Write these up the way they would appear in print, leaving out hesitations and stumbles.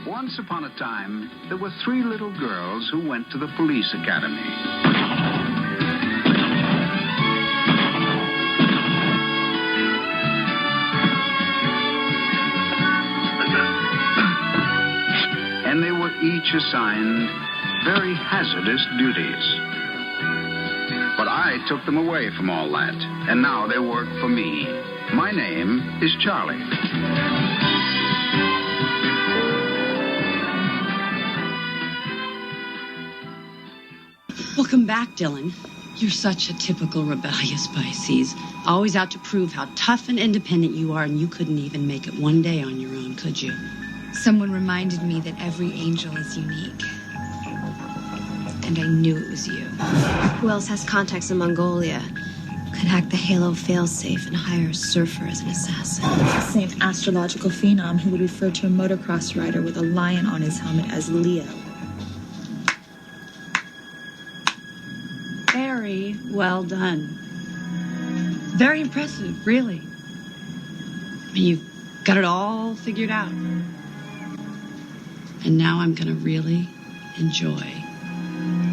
Once upon a time, there were 3 little girls who went to the police academy. And they were each assigned very hazardous duties. But I took them away from all that, and now they work for me. My name is Charlie. Welcome back, Dylan. You're such a typical rebellious Pisces. Always out to prove how tough and independent you are, and you couldn't even make it one day on your own, could you? Someone reminded me that every angel is unique. And I knew it was you. Who else has contacts in Mongolia? Could hack the Halo failsafe and hire a surfer as an assassin. The same astrological phenom who would refer to a motocross rider with a lion on his helmet as Leo. Very well done. Very impressive, really. I mean, you've got it all figured out. And now I'm going to really enjoy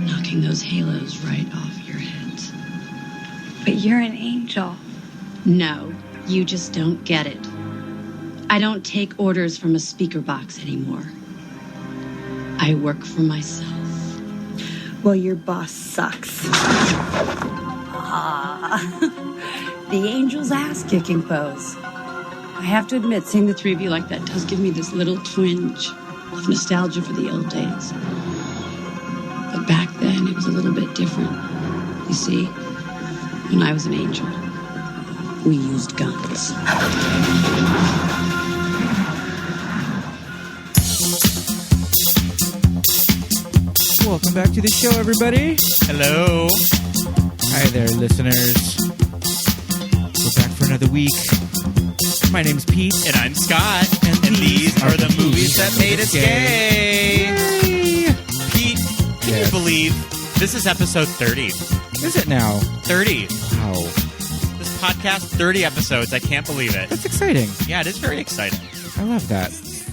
knocking those halos right off your heads. But you're an angel. No, you just don't get it. I don't take orders from a speaker box anymore. I work for myself. Well, your boss sucks. The angel's ass-kicking pose. I have to admit, seeing the 3 of you like that does give me this little twinge of nostalgia for the old days. But back then, it was a little bit different. You see, when I was an angel, we used guns. Welcome back to the show, everybody. Hello. Hi there, listeners. We're back for another week. My name's Pete. And I'm Scott. And these are the movies that made us gay. Yay. Pete, can you believe this is episode 30? Is it now? 30. Wow. This podcast, 30 episodes. I can't believe it. That's exciting. Yeah, it is very exciting. I love that.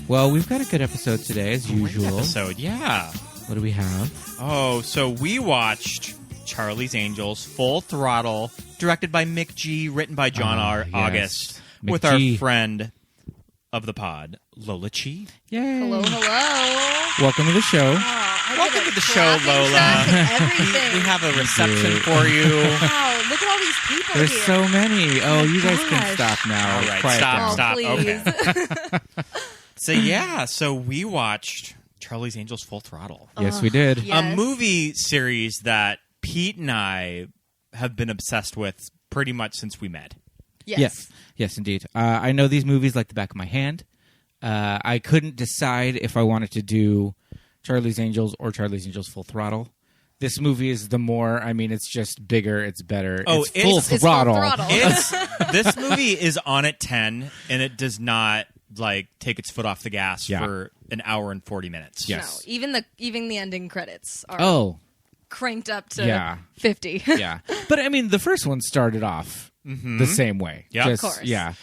Well, we've got a good episode today, as usual. Episode, yeah. What do we have? Oh, so we watched Charlie's Angels, Full Throttle, directed by Mick G., written by John August, Mick with G. our friend of the pod, Lola Chee. Yay. Hello. Welcome to the show. Welcome to the show, Lola. We have a reception for you. Wow, look at all these people There's here. so many. Oh, you guys can gosh. stop now. All right, Quiet stop, down. stop. Please. Okay. So we watched Charlie's Angels Full Throttle. Yes, we did. Yes. A movie series that Pete and I have been obsessed with pretty much since we met. Yes. Yes, indeed. I know these movies like the back of my hand. I couldn't decide if I wanted to do Charlie's Angels or Charlie's Angels Full Throttle. This movie is the more, I mean, it's just bigger, it's better. Oh, it's Full It's Throttle. Full Throttle. This movie is on at 10, and it does not take its foot off the gas for an hour and 40 minutes. Yes. No, even the ending credits are cranked up to 50. Yeah. But I mean, the first one started off the same way. Yeah. Just, Of course. Yeah.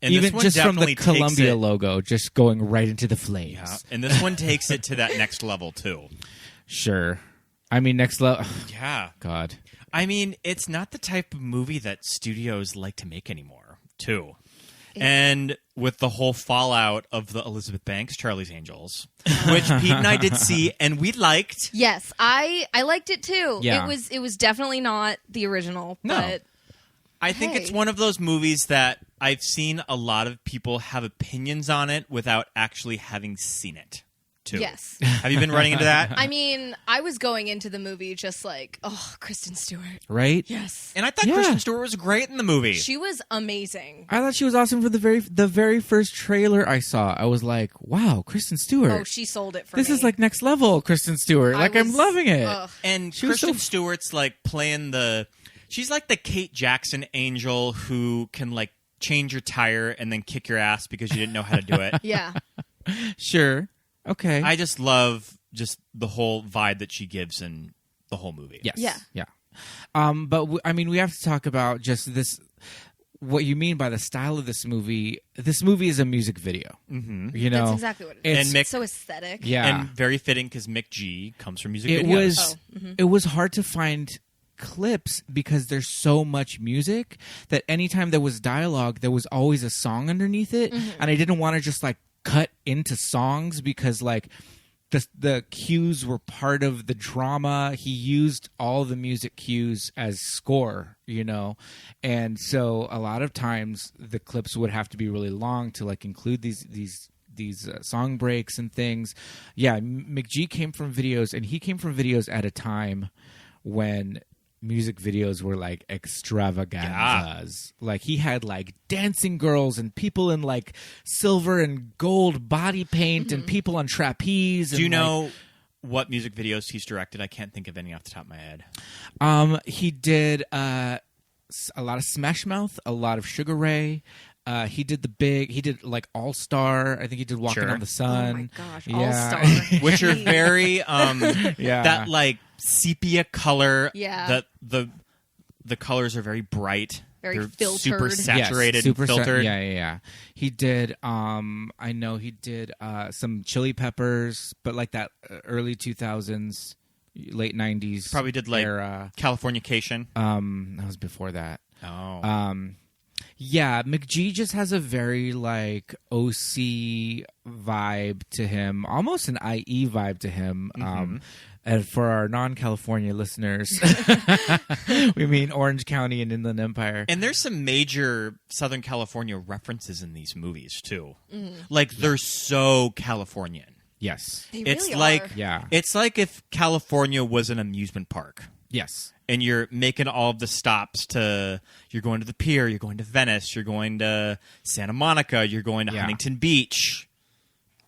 And even this one just from the definitely takes Columbia it- logo, just going right into the flames. Yeah. And this one takes it to that next level, too. Sure. I mean, next level. Yeah. God. I mean, it's not the type of movie that studios like to make anymore, too. And with the whole fallout of the Elizabeth Banks Charlie's Angels, which Pete and I did see, and we liked. Yes, I liked it too. Yeah. It was definitely not the original, No. but I think it's one of those movies that I've seen a lot of people have opinions on it without actually having seen it, too. yes. Have you been running into that? I mean, I was going into the movie just like, oh, Kristen Stewart. Right? Yes. And I thought Kristen Stewart was great in the movie. She was amazing. I thought she was awesome for the very first trailer I saw. I was like, wow, Kristen Stewart. Oh, she sold it for This me. is like next level Kristen Stewart. I'm loving it. And She was Kristen so- Stewart's playing she's like the Kate Jackson angel who can change your tire and then kick your ass because you didn't know how to do it. Yeah. Sure. Okay. I just love the whole vibe that she gives in the whole movie. Yes. Yeah. Yeah. But I mean, we have to talk about just this. what you mean by the style of this movie is a music video. Mm-hmm. You know, that's exactly what it is. And Mick, it's so aesthetic. Yeah, and very fitting because Mick G comes from music it videos. It was hard to find clips because there's so much music that anytime there was dialogue, there was always a song underneath it, and I didn't want to just like cut into songs because like the cues were part of the drama. He used all the music cues as score, you know, and so a lot of times the clips would have to be really long to like include these song breaks and things. Yeah, McGee came from videos, and he came from videos at a time when music videos were like extravaganzas. Like he had like dancing girls and people in like silver and gold body paint and people on trapeze. Do you know what music videos he's directed? I can't think of any off the top of my head. He did a lot of Smash Mouth, a lot of Sugar Ray. He did like All Star. I think he did Walking on the Sun. Oh my gosh, yeah. All Star. Which are very that like sepia color. Yeah. The colors are very bright. Very They're filtered. super saturated, super and filtered. Yeah. He did. I know he did some Chili Peppers, but like that early 2000s, late 90s. Probably did like era. Californication. That was before that. Oh. Yeah, McGee just has a very like OC vibe to him, almost an IE vibe to him. And for our non-California listeners, we mean Orange County and Inland Empire. And there's some major Southern California references in these movies too. Like they're so Californian. Yes, They It's really like are. it's like if California was an amusement park. yes. And you're making all of the stops you're going to the pier, you're going to Venice, you're going to Santa Monica, you're going to Huntington Beach.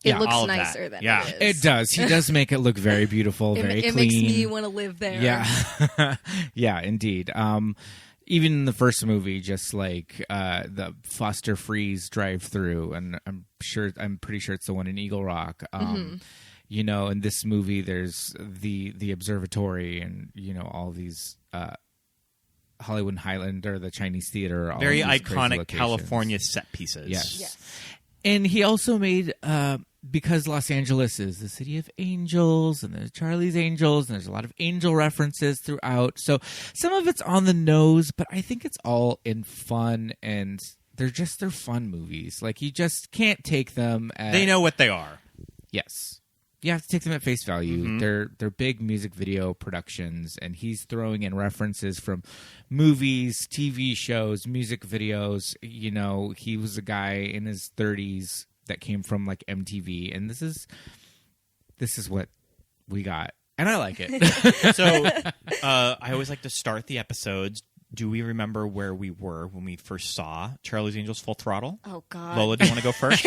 It Yeah, looks all of nicer that. than Yeah. it is. It does. He does make it look very beautiful, very it clean. makes me want to live there. Yeah, yeah, indeed. Even in the first movie, just like the Foster Freeze drive-through, and I'm pretty sure it's the one in Eagle Rock. You know, in this movie, there's the observatory, and you know all these Hollywood Highland or the Chinese Theater. All Very of these crazy iconic locations. California set pieces. Yes. And he also made, because Los Angeles is the city of angels, and there's Charlie's Angels, and there's a lot of angel references throughout. So some of it's on the nose, but I think it's all in fun, and they're fun movies. Like, you just can't take them as... They know what they are. Yes. You have to take them at face value. They're big music video productions, and he's throwing in references from movies, TV shows, music videos. You know, he was a guy in his 30s that came from like MTV, and this is what we got, and I like it. So I always like to start the episodes. Do we remember where we were when we first saw Charlie's Angels Full Throttle? Oh, God. Lola, do you want to go first?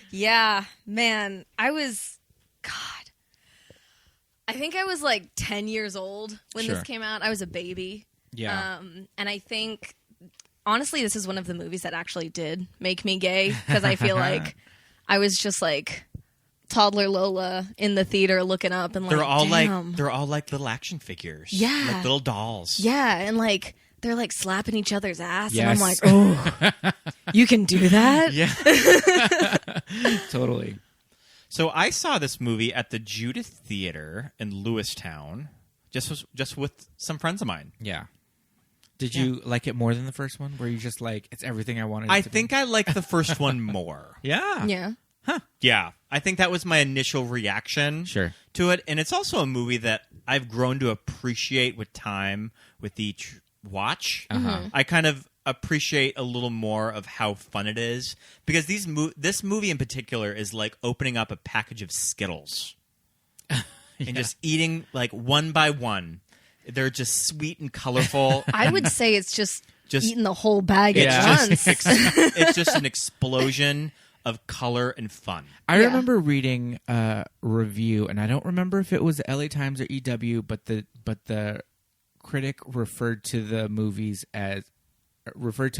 Yeah, man. God. I think I was like 10 years old when Sure. this came out. I was a baby. Yeah. And I think, honestly, this is one of the movies that actually did make me gay, because I feel like I was just like toddler Lola in the theater looking up and like, they're all like little action figures. Yeah. Like little dolls. Yeah, and like they're like slapping each other's ass, Yes. and I'm like, oh, you can do that? Yeah. Totally. So I saw this movie at the Judith Theater in Lewistown, just with some friends of mine. Yeah. Did you like it more than the first one? Were you just like, it's everything I wanted it I to think be? I liked the first one more. Yeah. Yeah. Yeah. I think that was my initial reaction Sure. to it. And it's also a movie that I've grown to appreciate with time with each watch. I kind of appreciate a little more of how fun it is, because this movie in particular is like opening up a package of Skittles and just eating like one by one. They're just sweet and colorful. I would say it's just Just- eating the whole bag It's at just once. it's just an explosion of color and fun. I Yeah. remember reading a review, and I don't remember if it was LA Times or EW, but the critic referred to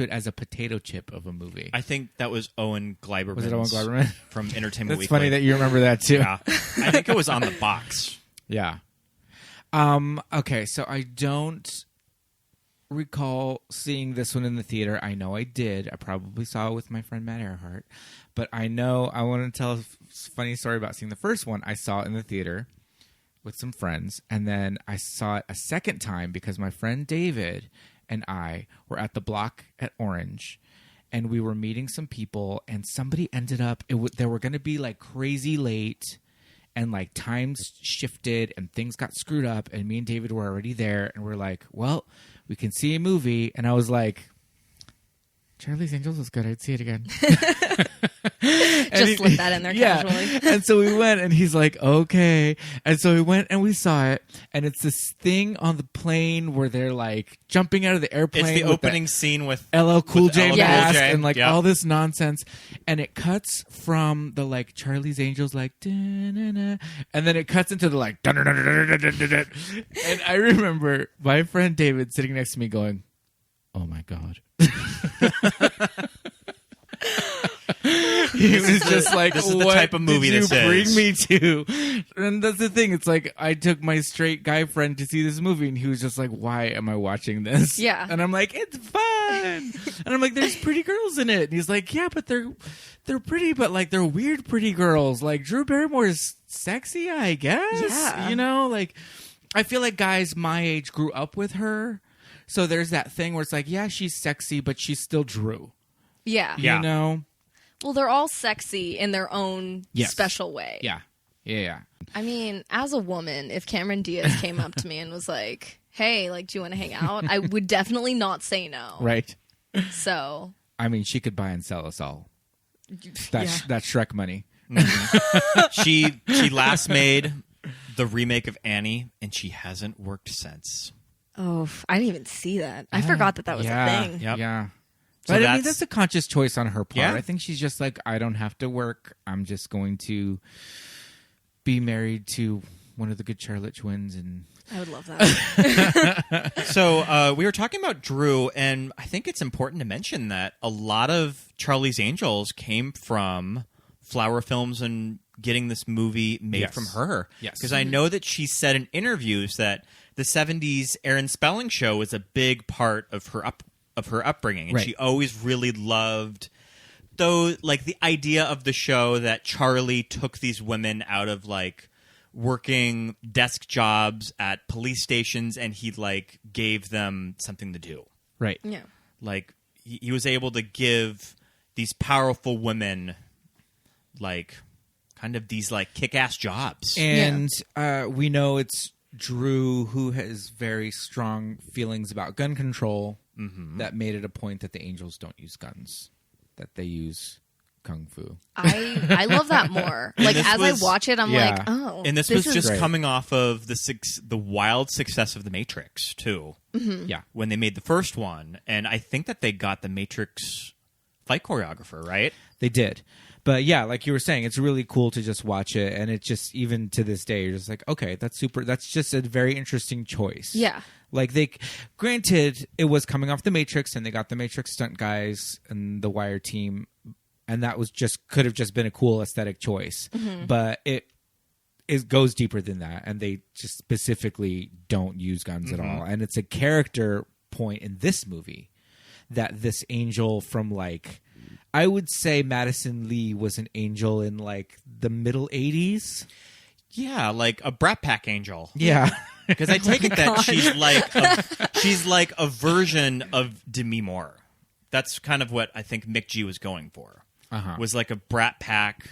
it as a potato chip of a movie. I think that was Owen Gleiberman. Was it Owen Gleiberman? From Entertainment That's Weekly? funny that you remember that too. Yeah, I think it was on the box. Yeah. Okay, so I don't recall seeing this one in the theater. I know I did. I probably saw it with my friend Matt Earhart. But I know I want to tell a funny story about seeing the first one. I saw it in the theater with some friends, and then I saw it a second time because my friend David and I were at the Block at Orange, and we were meeting some people, and somebody ended up, they were going to be like crazy late, and like times shifted and things got screwed up, and me and David were already there, and we're like, well, we can see a movie. And I was like, Charlie's Angels was good. I'd see it again. Just slip that in there casually. And so we went, and he's like, okay. And so we went and we saw it, and it's this thing on the plane where they're like jumping out of the airplane. It's the opening scene with LL Cool J LL mask Cool J. and like Yep. all this nonsense, and it cuts from the like Charlie's Angels like da-na-na, and then it cuts into the like da-na-na-na-na-na-na-na. And I remember my friend David sitting next to me going, oh my God. He was just like, this is the what type of movie did you this bring is? me to? And that's the thing. It's like I took my straight guy friend to see this movie, and he was just like, why am I watching this? Yeah. And I'm like, it's fun. And I'm like, there's pretty girls in it. And he's like, yeah, but they're pretty, but like they're weird pretty girls. Like Drew Barrymore is sexy, I guess. Yeah. You know, like I feel like guys my age grew up with her. So there's that thing where it's like, yeah, she's sexy, but she's still Drew. Yeah. Yeah. You know? Well, they're all sexy in their own Yes. special way. Yeah. Yeah. I mean, as a woman, if Cameron Diaz came up to me and was like, hey, like, do you want to hang out? I would definitely not say no. Right. So. I mean, she could buy and sell us all. That's Shrek money. She last made the remake of Annie, and she hasn't worked since. Oh, I didn't even see that. I forgot that was a thing. Yep. Yeah. So But I mean, that's a conscious choice on her part. Yeah. I think she's just like, I don't have to work. I'm just going to be married to one of the good Charlotte twins. And I would love that. So we were talking about Drew, and I think it's important to mention that a lot of Charlie's Angels came from Flower Films and getting this movie made Yes. from her. Yes. Because I know that she said in interviews that the 70s Aaron Spelling show was a big part of her upbringing, and Right. she always really loved like the idea of the show that Charlie took these women out of like working desk jobs at police stations, and he like gave them something to do. right. Yeah. Like he was able to give these powerful women like kind of these like kick-ass jobs. And we know it's Drew who has very strong feelings about gun control that made it a point that the Angels don't use guns, that they use kung fu. I love that more. Like, this as was- I watch it, I'm yeah. like, oh. And this was is just great. coming off of the wild success of The Matrix, too. Yeah. When they made the first one. And I think that they got the Matrix fight choreographer, right? They did. But yeah, like you were saying, it's really cool to just watch it. And it just, even to this day, you're just like, okay, that's super. That's just a very interesting choice. Yeah. Like granted, it was coming off The Matrix, and they got the Matrix stunt guys and the Wire team. And that was could have just been a cool aesthetic choice. But it goes deeper than that. And they just specifically don't use guns at all. And it's a character point in this movie that this angel from like, I would say Madison Lee was an angel in like the middle 80s. Yeah, like a Brat Pack angel. Yeah. Because I take it that she's like a version of Demi Moore. That's kind of what I think Mick G was going for. Was like a Brat Pack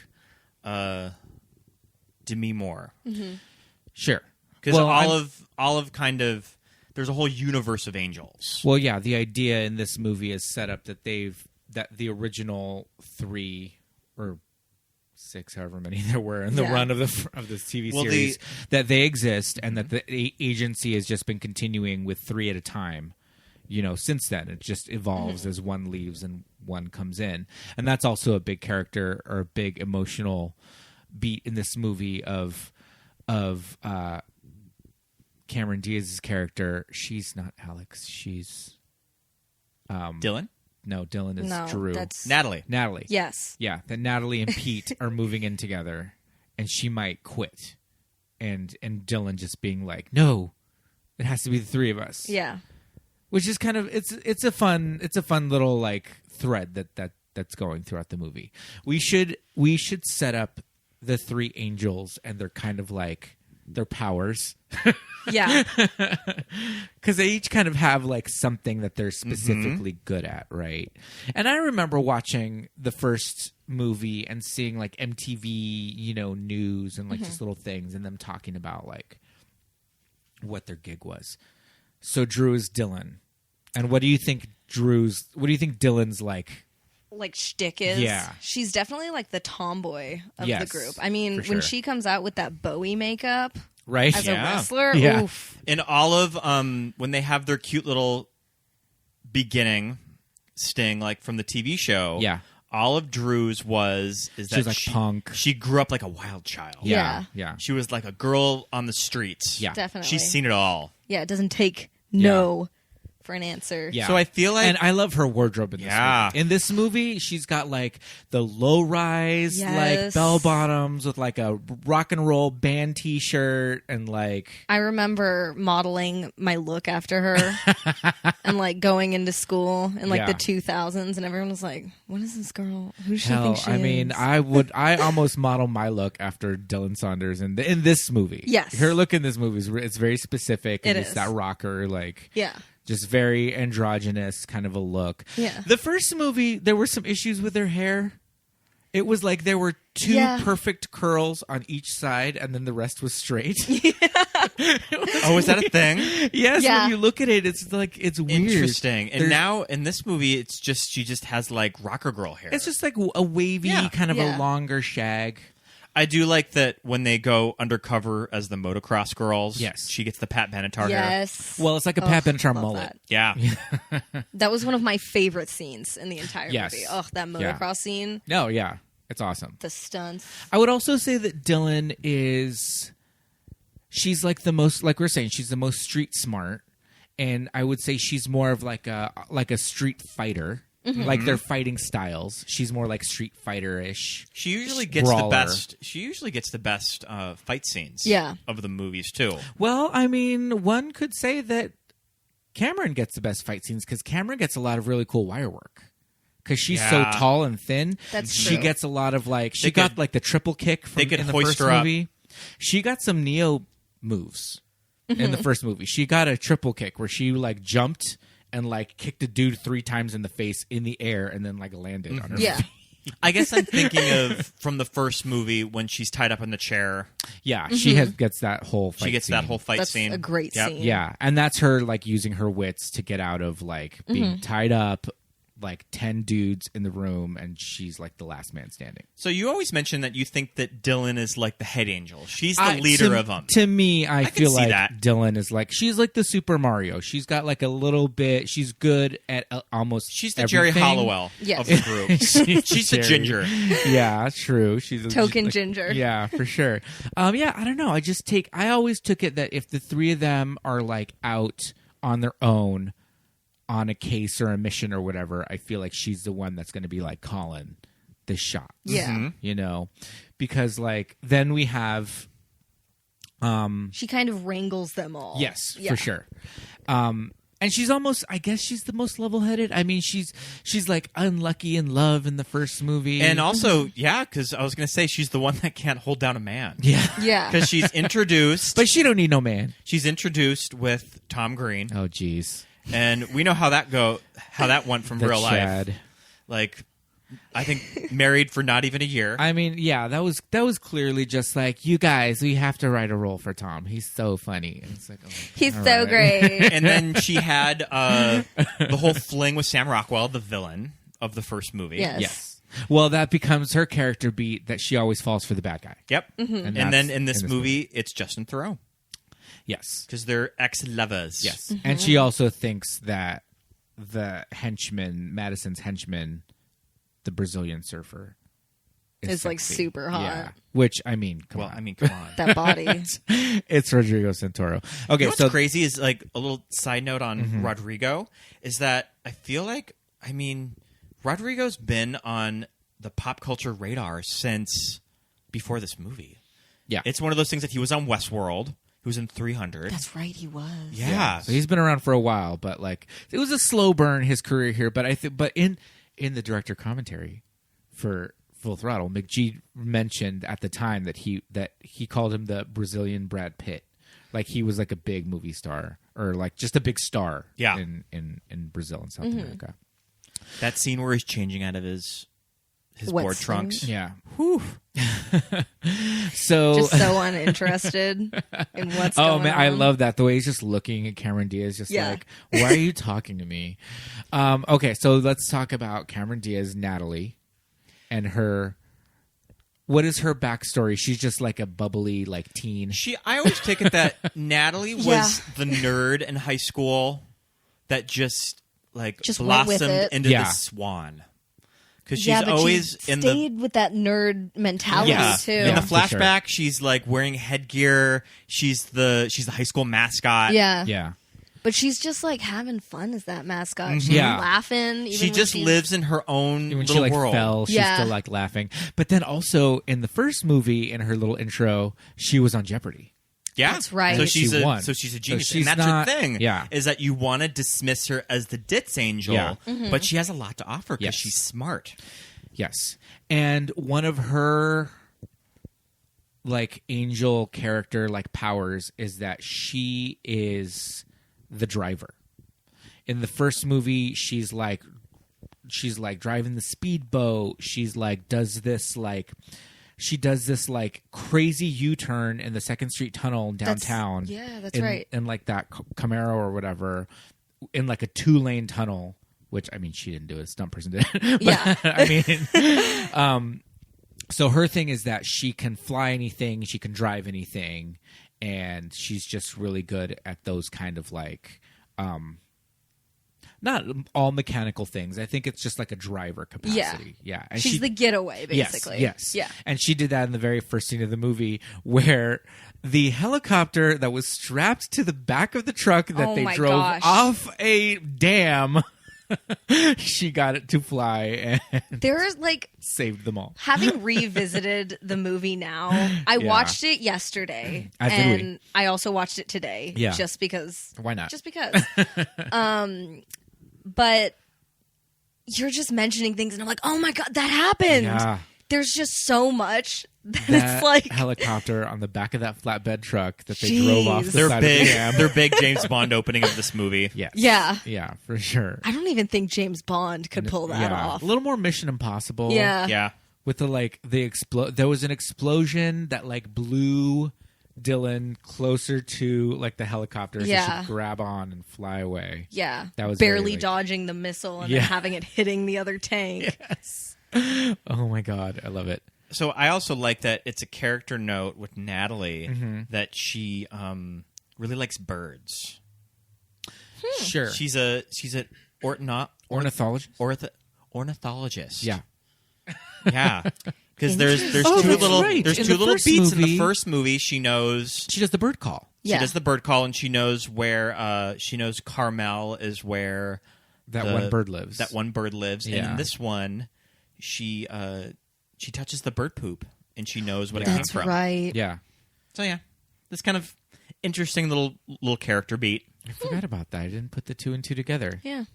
Demi Moore. Sure. Because Well, all of kind of there's a whole universe of angels. Well, yeah, the idea in this movie is set up that that the original 3 or 6, however many there were in the run of this TV series, that they exist, and that the agency has just been continuing with 3 at a time. You know, since then it just evolves as one leaves and one comes in, and that's also a big character or a big emotional beat in this movie of Cameron Diaz's character. She's not Alex. She's Dylan? No, Dylan is No, Drew. that's Natalie. yes. Yeah, that Natalie and Pete are moving in together, and she might quit, and Dylan just being like, "No, it has to be the 3 of us." Yeah. which is kind of it's a fun little like thread that's going throughout the movie. We should set up the three angels and they're kind of like their powers. Yeah. Because they each kind of have like something that they're specifically good at, right? And I remember watching the first movie and seeing like MTV, news and like just little things and them talking about like what their gig was. So Drew is Dylan. And what do you think Dylan's like Shtick is? Yeah. She's definitely like the tomboy of Yes, the group. I mean, for sure. when she comes out with that Bowie makeup right? as Yeah. a wrestler, Yeah. oof. In all of when they have their cute little beginning sting, like from the TV show, Yeah. all of Drew's is that She's like punk. She grew up like a wild child. Yeah. Yeah. She was like a girl on the streets. Yeah. Definitely. She's seen it all. Yeah, it doesn't take no for an answer. Yeah. So I feel like and I love her wardrobe in this Yeah. movie. In this movie, she's got like the low rise, like Yes. bell bottoms with like a rock and roll band T-shirt and like I remember modeling my look after her and like going into school in like Yeah. the 2000s and everyone was like, what is this girl? Who does she hell. think she I is? mean, I almost model my look after Dylan Saunders in this movie. Yes. Her look in this movie it's very specific. And It it's is. that rocker like. Yeah. Just very androgynous kind of a look. Yeah. The first movie, there were some issues with her hair. It was like there were two Yeah. perfect curls on each side, and then the rest was straight. oh, is that a thing? Yes, Yeah. when you look at it, it's like it's weird. Interesting. And There's- now in this movie, she just has like rocker girl hair. it's just like a wavy Yeah. kind of Yeah. a longer shag. I do like that when they go undercover as the motocross girls. Yes. She gets the Pat Benatar hair. Yes. Well, it's like a Pat Benatar love mullet. that. Yeah. That was one of my favorite scenes in the entire Yes. movie. Oh, that Yeah. motocross scene, No, yeah, it's awesome. the stunts. I would also say that Dylan she's like the most, like we're saying, she's the most street smart, and I would say she's more of like a street fighter. Like their fighting styles, she's more like Street Fighter-ish. She usually gets Brawler. the best. She usually gets the best fight scenes. Yeah. Of the movies too. Well, I mean, one could say that Cameron gets the best fight scenes because Cameron gets a lot of really cool wire work. Because she's so Yeah. tall and thin, That's she true. gets a lot of like she They got could- like the triple kick from they could in the hoist first her up. movie. She got some Neo moves in the first movie. She got a triple kick where she like jumped and like kicked a dude 3 times in the face in the air and then like landed on her. Yeah. feet. I guess I'm thinking of from the first movie when she's tied up in the chair. Yeah, she gets that whole fight She gets scene. that whole fight That's scene. a great Yep. scene. Yeah, and that's her like using her wits to get out of like being tied up, like 10 dudes in the room, and she's like the last man standing. So you always mention that you think that Dylan is like the head angel. She's the leader of them. To me, I can feel see like that. Dylan is like she's like the Super Mario. She's got like a little bit. She's good at almost. She's the Jerry everything. Halliwell Yes. of the group. She's the Jerry. ginger. Yeah, true. She's a Token like- ginger. Yeah, for sure. Yeah, I don't know. I always took it that if the three of them are like out on their own on a case or a mission or whatever, I feel like she's the one that's going to be like calling the shots. Yeah. You know, because like then we have She kind of wrangles them all. yes, Yeah. for sure. And she's almost, I guess she's the most level-headed. I mean, she's like unlucky in love in the first movie. And also, yeah, because I was going to say she's the one that can't hold down a man. yeah. Yeah. Because she's introduced. But she don't need no man. She's introduced with Tom Green, Oh, jeez. and we know how that went from The real Chad. life. Like, I think married for not even a year. I mean, yeah, that was clearly just like, you guys, we have to write a role for Tom. He's so funny. And it's like, oh, He's all so right. great. And then she had the whole fling with Sam Rockwell, the villain of the first movie. Yes. Yes. Well, that becomes her character beat that she always falls for the bad guy. Yep. And And then that's in this movie, it's Justin Theroux Yes. because they're ex-lovers. Yes. And she also thinks that the henchman, Madison's henchman, the Brazilian surfer, is It's, like, sexy. super hot. Yeah. Which, I mean, come Well, on. I mean, come on. That body. It's Rodrigo Santoro. Okay, You know what's so crazy is like a little side note on Rodrigo is that I feel like, I mean, Rodrigo's been on the pop culture radar since before this movie. yeah. It's one of those things that he was on Westworld. He was in 300. That's right, he was. Yeah. So he's been around for a while, but like it was a slow burn his career here. But but in the director commentary for Full Throttle, McG mentioned at the time that he called him the Brazilian Brad Pitt. Like he was like a big movie star or like just a big star in Brazil and South America. That scene where he's changing out of his What board scene? trunks. Yeah. Whew. So Just so uninterested in what's going on. man, I love that. The way he's just looking at Cameron Diaz, just like, why are you talking to me? Okay, so let's talk about Cameron Diaz, Natalie, and her. What is her backstory? She's just like a bubbly, like teen. I always take it that Natalie was Yeah. the nerd in high school that just went with blossomed it. into Yeah. the swan. Because she's yeah, but always she in stayed with that nerd mentality too. In the for sure. flashback, she's like wearing headgear. She's the high school mascot. Yeah. Yeah. But she's just like having fun as that mascot. She's Yeah. laughing. Even She when just she's- lives in her own When little she like world. fell, she's Yeah. still like laughing. But then also in the first movie, in her little intro, she was on Jeopardy. Yeah, That's right. So And she's she a won. so she's a So genius, she's and that's not- her thing. yeah. is that you want to dismiss her as the ditz angel, Yeah. but she has a lot to offer because Yes. she's smart. Yes. And one of her like angel character like powers is that she is the driver. In the first movie, she's like driving the speedboat. She's like does this like crazy U-turn in the 2nd Street Tunnel downtown. That's right. In like that Camaro or whatever, in like a 2-lane tunnel. Which, I mean, she didn't do it. Stunt person did it. But, Yeah. I mean, so her thing is that she can fly anything, she can drive anything, and she's just really good at those kind of like, not all mechanical things. I think it's just like a driver capacity. Yeah. And she's the getaway, basically. Yes. Yeah. And she did that in the very first scene of the movie where the helicopter that was strapped to the back of the truck that Oh they my drove gosh. off a dam, she got it to fly and There's like saved them all. having revisited the movie now, I Yeah. watched it yesterday, As did we. and I also watched it today. Yeah. Just because. Why not? Just because. But you're just mentioning things, and I'm like, oh my god, that happened. Yeah. There's just so much that That it's like. helicopter on the back of that flatbed truck that they drove off the Jeez. Their side big, of the dam. their big James Bond opening of this movie. Yes. Yeah. Yeah, for sure. I don't even think James Bond could pull that Yeah. off. A little more Mission Impossible. Yeah. Yeah. With there was an explosion that like blew Dylan closer to like the helicopter so she Yeah. could grab on and fly away. Yeah. That was barely very, like- dodging the missile and Yeah. then having it hitting the other tank. Oh my god, I love it. So I also like that it's a character note with Natalie Mm-hmm. that she really likes birds. Sure. She's an Ornithologist? ornithologist. Yeah. Yeah. Because there's Oh, two that's little right. there's In two the little first beats in movie- the first movie. She knows She does the bird call. Yeah. she does the bird call, and she knows where she knows Carmel is where That one bird lives. That one bird lives. And Yeah. in this one, she touches the bird poop and she knows what it That's came from. right. Yeah. So yeah, this kind of interesting little character beat. I forgot about that. I didn't put the 2 and 2 together. Yeah.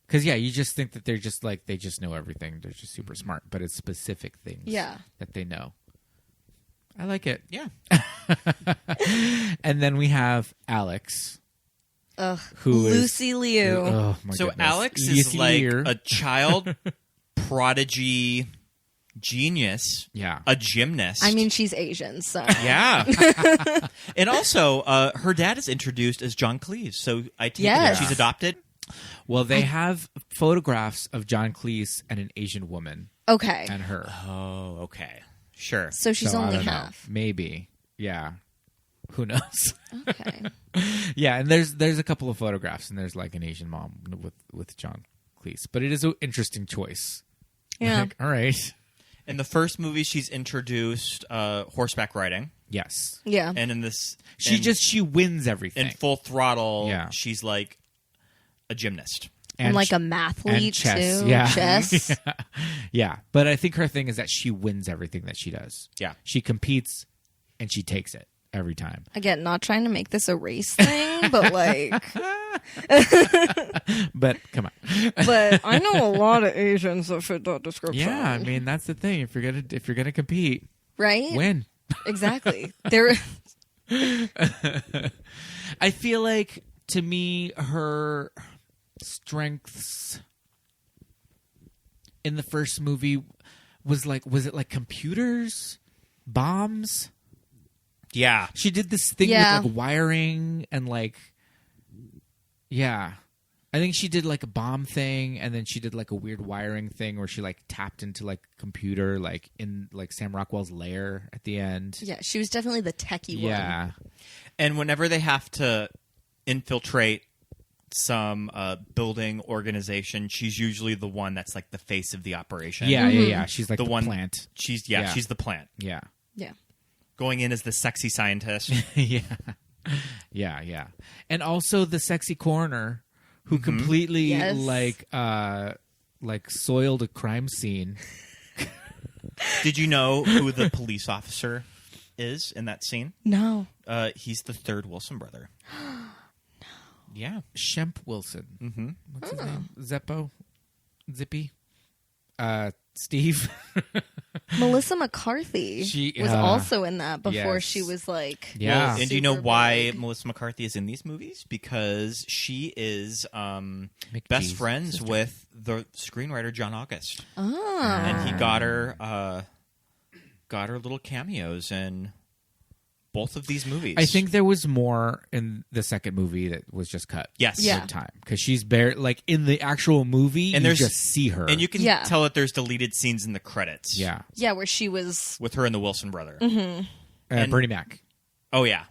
Because, yeah, you just think that they're just like, they just know everything. They're just super smart. But it's specific things Yeah. that they know. I like it. Yeah. And then we have Alex, Ugh. who is Lucy Liu. Oh, my So goodness. Alex is Lucy like Liu. a child prodigy genius. Yeah. A gymnast. I mean, she's Asian, so. yeah. And also, her dad is introduced as John Cleese. So I take it Yes. that she's adopted. Well, they have photographs of John Cleese and an Asian woman Okay. and her. Oh, okay. Sure. So she's So, I only don't know. half. Maybe. Yeah. Who knows? Okay. Yeah, and there's a couple of photographs, and there's like an Asian mom with John Cleese. But it is an interesting choice. Yeah. Like, all right. In the first movie, she's introduced horseback riding. Yes. Yeah. And in this... She wins everything. In Full Throttle, Yeah. she's like a gymnast. And like a and mathlete, chess. too. Yeah. Chess. Yeah. But I think her thing is that she wins everything that she does. Yeah. She competes and she takes it every time. Again, not trying to make this a race thing, but like, But come on. but I know a lot of Asians that fit that description. Yeah, I mean that's the thing. If you're gonna compete, right? win. Exactly. There. I feel like to me her strengths in the first movie was it like computers, bombs? Yeah. She did this thing Yeah. with like wiring and like, yeah. I think she did like a bomb thing, and then she did like a weird wiring thing where she like tapped into like computer, like in like Sam Rockwell's lair at the end. Yeah, she was definitely the techie one. Yeah. And whenever they have to infiltrate some building organization, she's usually the one that's like the face of the operation. Yeah, yeah. She's like the one plant. She's Yeah. she's the plant. Yeah. Yeah. Going in as the sexy scientist. Yeah. Yeah, yeah. And also the sexy coroner who completely Yes. like soiled a crime scene. Did you know who the police officer is in that scene? No. He's the third Wilson brother. No. Yeah. Shemp Wilson. Mm-hmm. What's his name? Zeppo? Zippy? Steve? Melissa McCarthy She- was also in that before yes. she was like. Yeah. Well, and do you know super why big. Melissa McCarthy is in these movies? Because she is McGee's best friends sister. with the screenwriter John August, Oh. and he got her little cameos in both of these movies. I think there was more in the second movie that was just cut. Yes. Yeah. Over time. Because she's like in the actual movie, And you there's- just see her. and you can Yeah. tell that there's deleted scenes in the credits. Yeah. Yeah, where she was. with her and the Wilson brother. And Bernie Mac. Oh yeah.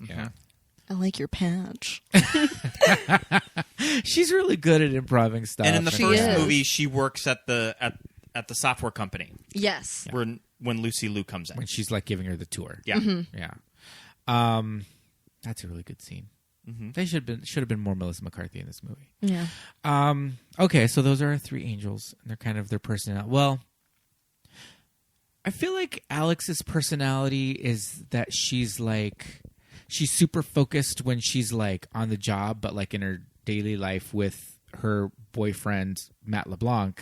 Yeah. I like your patch. She's really good at improving stuff. And in the She first is. movie, she works at the software company Yes. when Lucy Liu comes in. when she's like giving her the tour. Yeah. Yeah. That's a really good scene. They should have been more Melissa McCarthy in this movie. Yeah. Okay, so those are our three angels, and they're kind of their personality. Well, I feel like Alex's personality is that she's super focused when she's like on the job, but like in her daily life with her boyfriend Matt LeBlanc.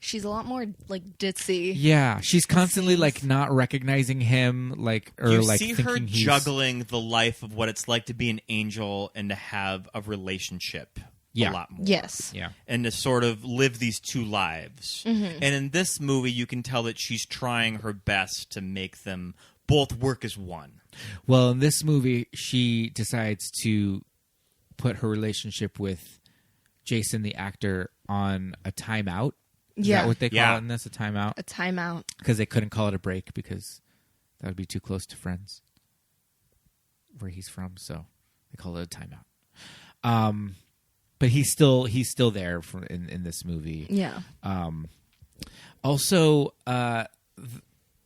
She's a lot more like ditzy. Yeah, she's constantly seems. like not recognizing him, You like see thinking her he's juggling the life of what it's like to be an angel and to have a relationship Yeah. a lot more. Yes. Yeah. And to sort of live these two lives. And in this movie, you can tell that she's trying her best to make them both work as one. Well, in this movie, she decides to put her relationship with Jason, the actor, on a timeout. Is Yeah. that what they call Yeah. it in this? A timeout? A timeout. Because they couldn't call it a break because that would be too close to Friends, where he's from. So they call it a timeout. But he's still there in this movie. Yeah. Also,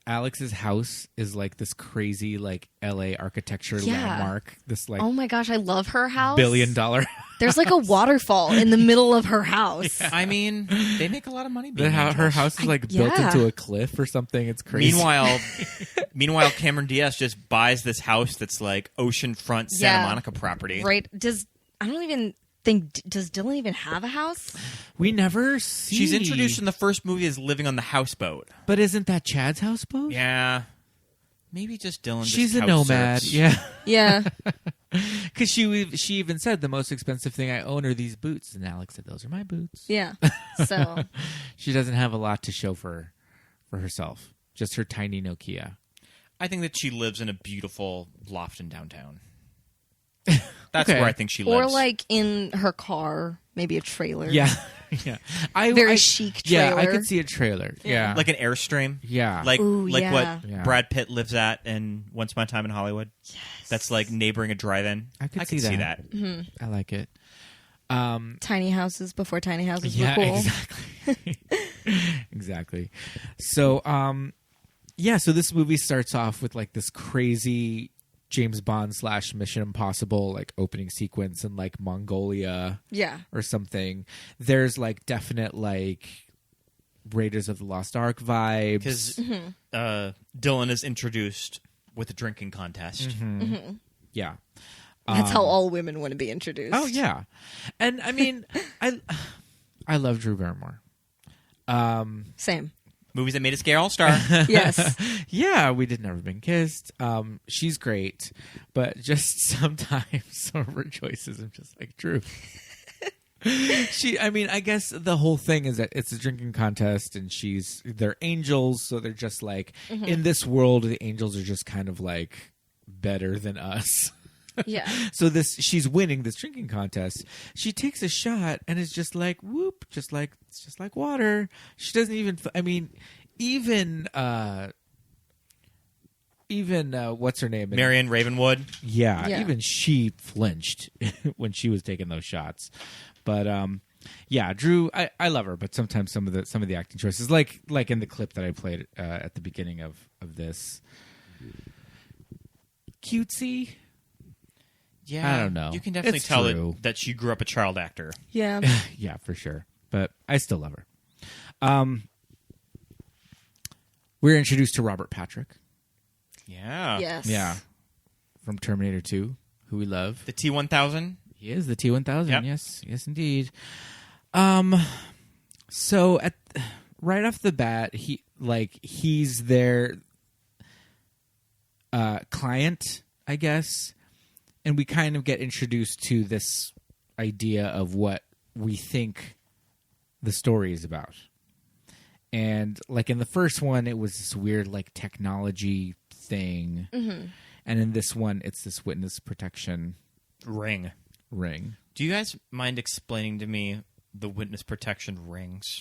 Alex's house is like this crazy like LA architecture Yeah. landmark. This like Oh my gosh, I love her house. $1 billion. There's like a waterfall in the middle of her house. I mean, they make a lot of money being Her angels. house is like built yeah. into a cliff or something. It's crazy. Meanwhile, Cameron Diaz just buys this house that's like oceanfront Santa Yeah. Monica property. Right? I don't even think, does Dylan even have a house? We never see. She's introduced in the first movie as living on the houseboat. But isn't that Chad's houseboat? Yeah. Maybe just Dylan. She's just a house nomad. surfs. Yeah. Yeah. Because she even said the most expensive thing I own are these boots, and Alex said those are my boots. Yeah. So, She doesn't have a lot to show for herself. Just her tiny Nokia. I think that she lives in a beautiful loft in downtown. That's Okay. where I think she lives. or like in her car, maybe a trailer. Yeah, yeah. Very chic Yeah, I trailer. could see a trailer. Yeah, like an Airstream. yeah, Like Ooh, like yeah. what Yeah. Brad Pitt lives at in Once Upon a Time in Hollywood. Yes. That's like neighboring a drive-in. I could see see that. I like it. Tiny houses before tiny houses Yeah, were cool. exactly. Exactly. So, so this movie starts off with like this crazy James Bond / Mission Impossible like opening sequence in like Mongolia Yeah. or something. There's like definite like Raiders of the Lost Ark vibes. Because Dylan is introduced with a drinking contest. Yeah. That's how all women want to be introduced. Oh yeah, and I mean, I love Drew Barrymore. Same. Movies that made us gay all-star. Yes. Yeah, we did Never Been Kissed. She's great, but just sometimes some of her choices, I'm just like, Drew. I guess the whole thing is that it's a drinking contest, and they're angels, so they're just like in this world, the angels are just kind of like better than us. Yeah. So she's winning this drinking contest. She takes a shot and is just like whoop, it's just like water. She doesn't even. I mean, even what's her name? Marion Ravenwood. Yeah, Yeah. even she flinched when she was taking those shots. But yeah, Drew, I love her, but sometimes some of the acting choices, like in the clip that I played at the beginning of this, cutesy. Yeah, I don't know. You can definitely It's tell true. that she grew up a child actor. Yeah. Yeah, for sure. But I still love her. We're introduced to Robert Patrick. Yeah. Yes. Yeah. From Terminator 2, who we love. The T-1000. He is the T-1000. Yep. Yes, indeed. So right off the bat, he's their client, I guess. And we kind of get introduced to this idea of what we think the story is about. And like in the first one, it was this weird like technology thing. And in this one, it's this witness protection Ring. ring. Do you guys mind explaining to me the witness protection rings?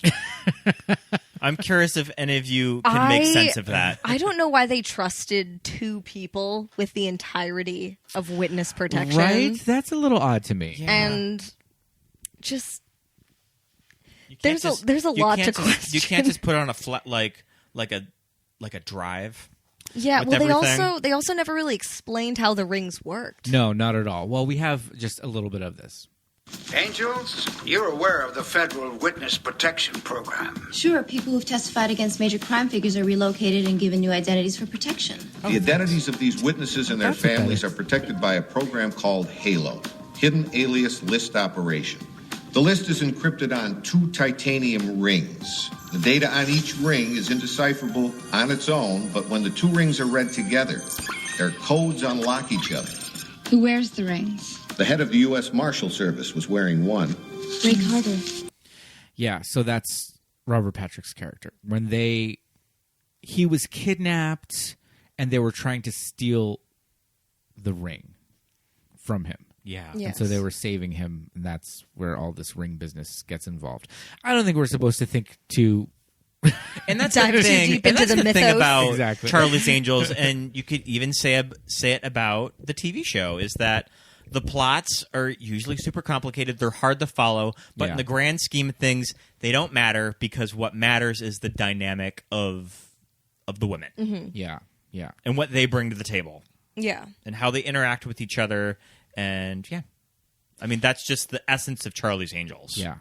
I'm curious if any of you can make sense of that. I don't know why they trusted two people with the entirety of witness protection. Right? That's a little odd to me. Yeah. And just You can't there's a you lot can't to just- question. You can't just put it on a flat like a drive. Yeah, with well everything. they also never really explained how the rings worked. No, not at all. Well, we have just a little bit of this. Angels, you're aware of the federal witness protection program. Sure, people who've testified against major crime figures are relocated and given new identities for protection. The identities of these witnesses and their families are protected by a program called HALO, Hidden Alias List Operation. The list is encrypted on 2 titanium rings. The data on each ring is indecipherable on its own, but when the 2 rings are read together, their codes unlock each other. Who wears the rings? The head of the U.S. Marshal Service was wearing one. Ray Carter. Yeah, so that's Robert Patrick's character. When he was kidnapped and they were trying to steal the ring from him. Yeah. Yes. And so they were saving him, and that's where all this ring business gets involved. I don't think we're supposed to think too. And that's Dive the too thing. deep And into that's the thing mythos. about Exactly. Charlie's Angels, and you could even say it about the TV show, is that the plots are usually super complicated. They're hard to follow, but Yeah. in the grand scheme of things, they don't matter because what matters is the dynamic of the women Yeah, yeah. and what they bring to the table Yeah. and how they interact with each other. And yeah, I mean that's just the essence of Charlie's Angels. Yeah.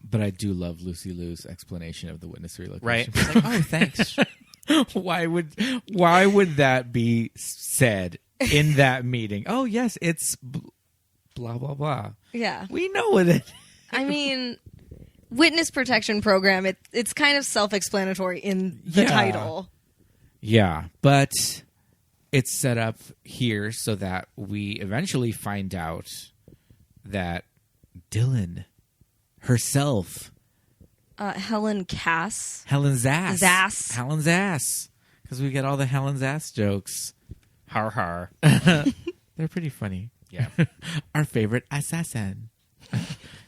But I do love Lucy Liu's explanation of the witness relocation. Right? It's like, oh, thanks. Why would that be said in that meeting? Oh, yes, it's blah, blah, blah. Yeah. We know what it is. I mean, witness protection program, it's kind of self-explanatory in the Yeah. title. Yeah, but it's set up here so that we eventually find out that Dylan herself, Helen Cass. Helen Zass. Zass. Helen Zass. Because we get all the Helen Zass jokes. Har har. They're pretty funny. Yeah. Our favorite assassin.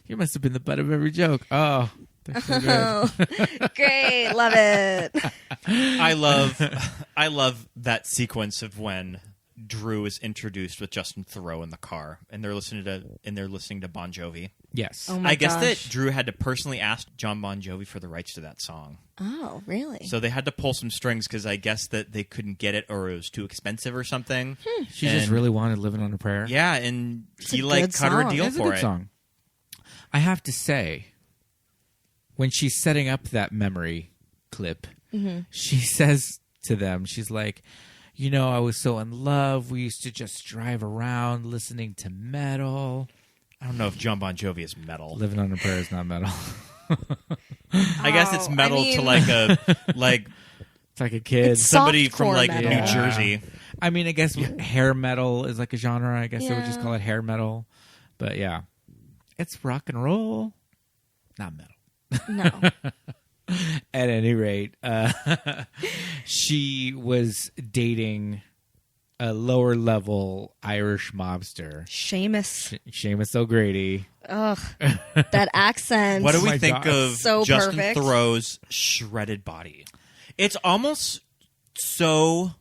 You must have been the butt of every joke. Oh, they're so good. Great. Love it. I love that sequence of when Drew is introduced with Justin Theroux in the car, and they're listening to Bon Jovi. Yes. Oh my I guess gosh. that Drew had to personally ask John Bon Jovi for the rights to that song, Oh, really? so they had to pull some strings because I guess that they couldn't get it or it was too expensive or something. She just And- really wanted Living on a Prayer. Yeah, and he a like good cut her a song. deal It's a for good it. song. I have to say, when she's setting up that memory clip, she says to them, she's like, I was so in love. We used to just drive around listening to metal. I don't know if John Bon Jovi is metal. Living on a Prayer is not metal. I guess it's metal to like it's like a kid. Somebody from like metal. New Jersey. I mean, I guess hair metal is like a genre. I guess they would just call it hair metal. But yeah, it's rock and roll, not metal. No. At any rate, she was dating a lower level Irish mobster, Seamus O'Grady. Ugh, that accent. What do we think of So Justin perfect. Theroux's shredded body? It's almost so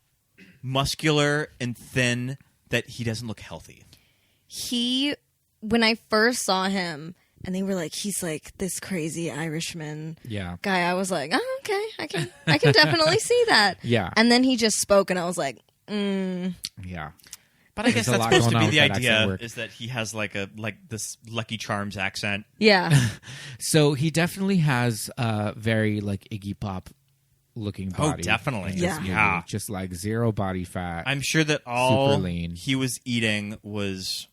muscular and thin that he doesn't look healthy. When I first saw him, and they were like, he's like this crazy Irishman guy, I was like, oh, okay, I can definitely see that. Yeah. And then he just spoke, and I was like, Yeah. But I guess There's a that's lot supposed to going be on the with that accent idea, work. is that he has like this Lucky Charms accent. yeah. So he definitely has a very like Iggy Pop looking body. Oh, definitely. in this movie. Yeah. Just like zero body fat. I'm sure that all Super lean. he was eating was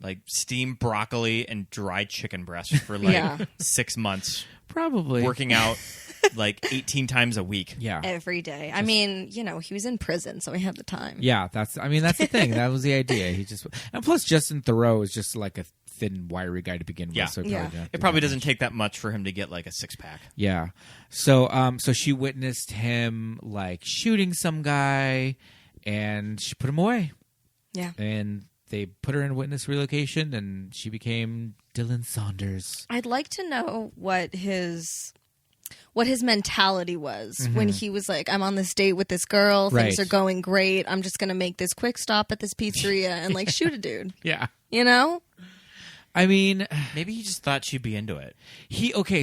like steamed broccoli and dried chicken breast for like 6 months. Probably. Working out like 18 times a week. Yeah. Every day. I mean, he was in prison, so he had the time. Yeah, that's the thing. That was the idea. And plus Justin Theroux is just like a thin, wiry guy to begin with. Yeah. So It probably doesn't take that much for him to get like a 6-pack. Yeah. So she witnessed him like shooting some guy, and she put him away. Yeah. And they put her in witness relocation, and she became Dylan Saunders. I'd like to know what his mentality was when he was like, I'm on this date with this girl, things are going great, I'm just gonna make this quick stop at this pizzeria and like shoot a dude. Yeah. I mean, maybe he just thought she'd be into it.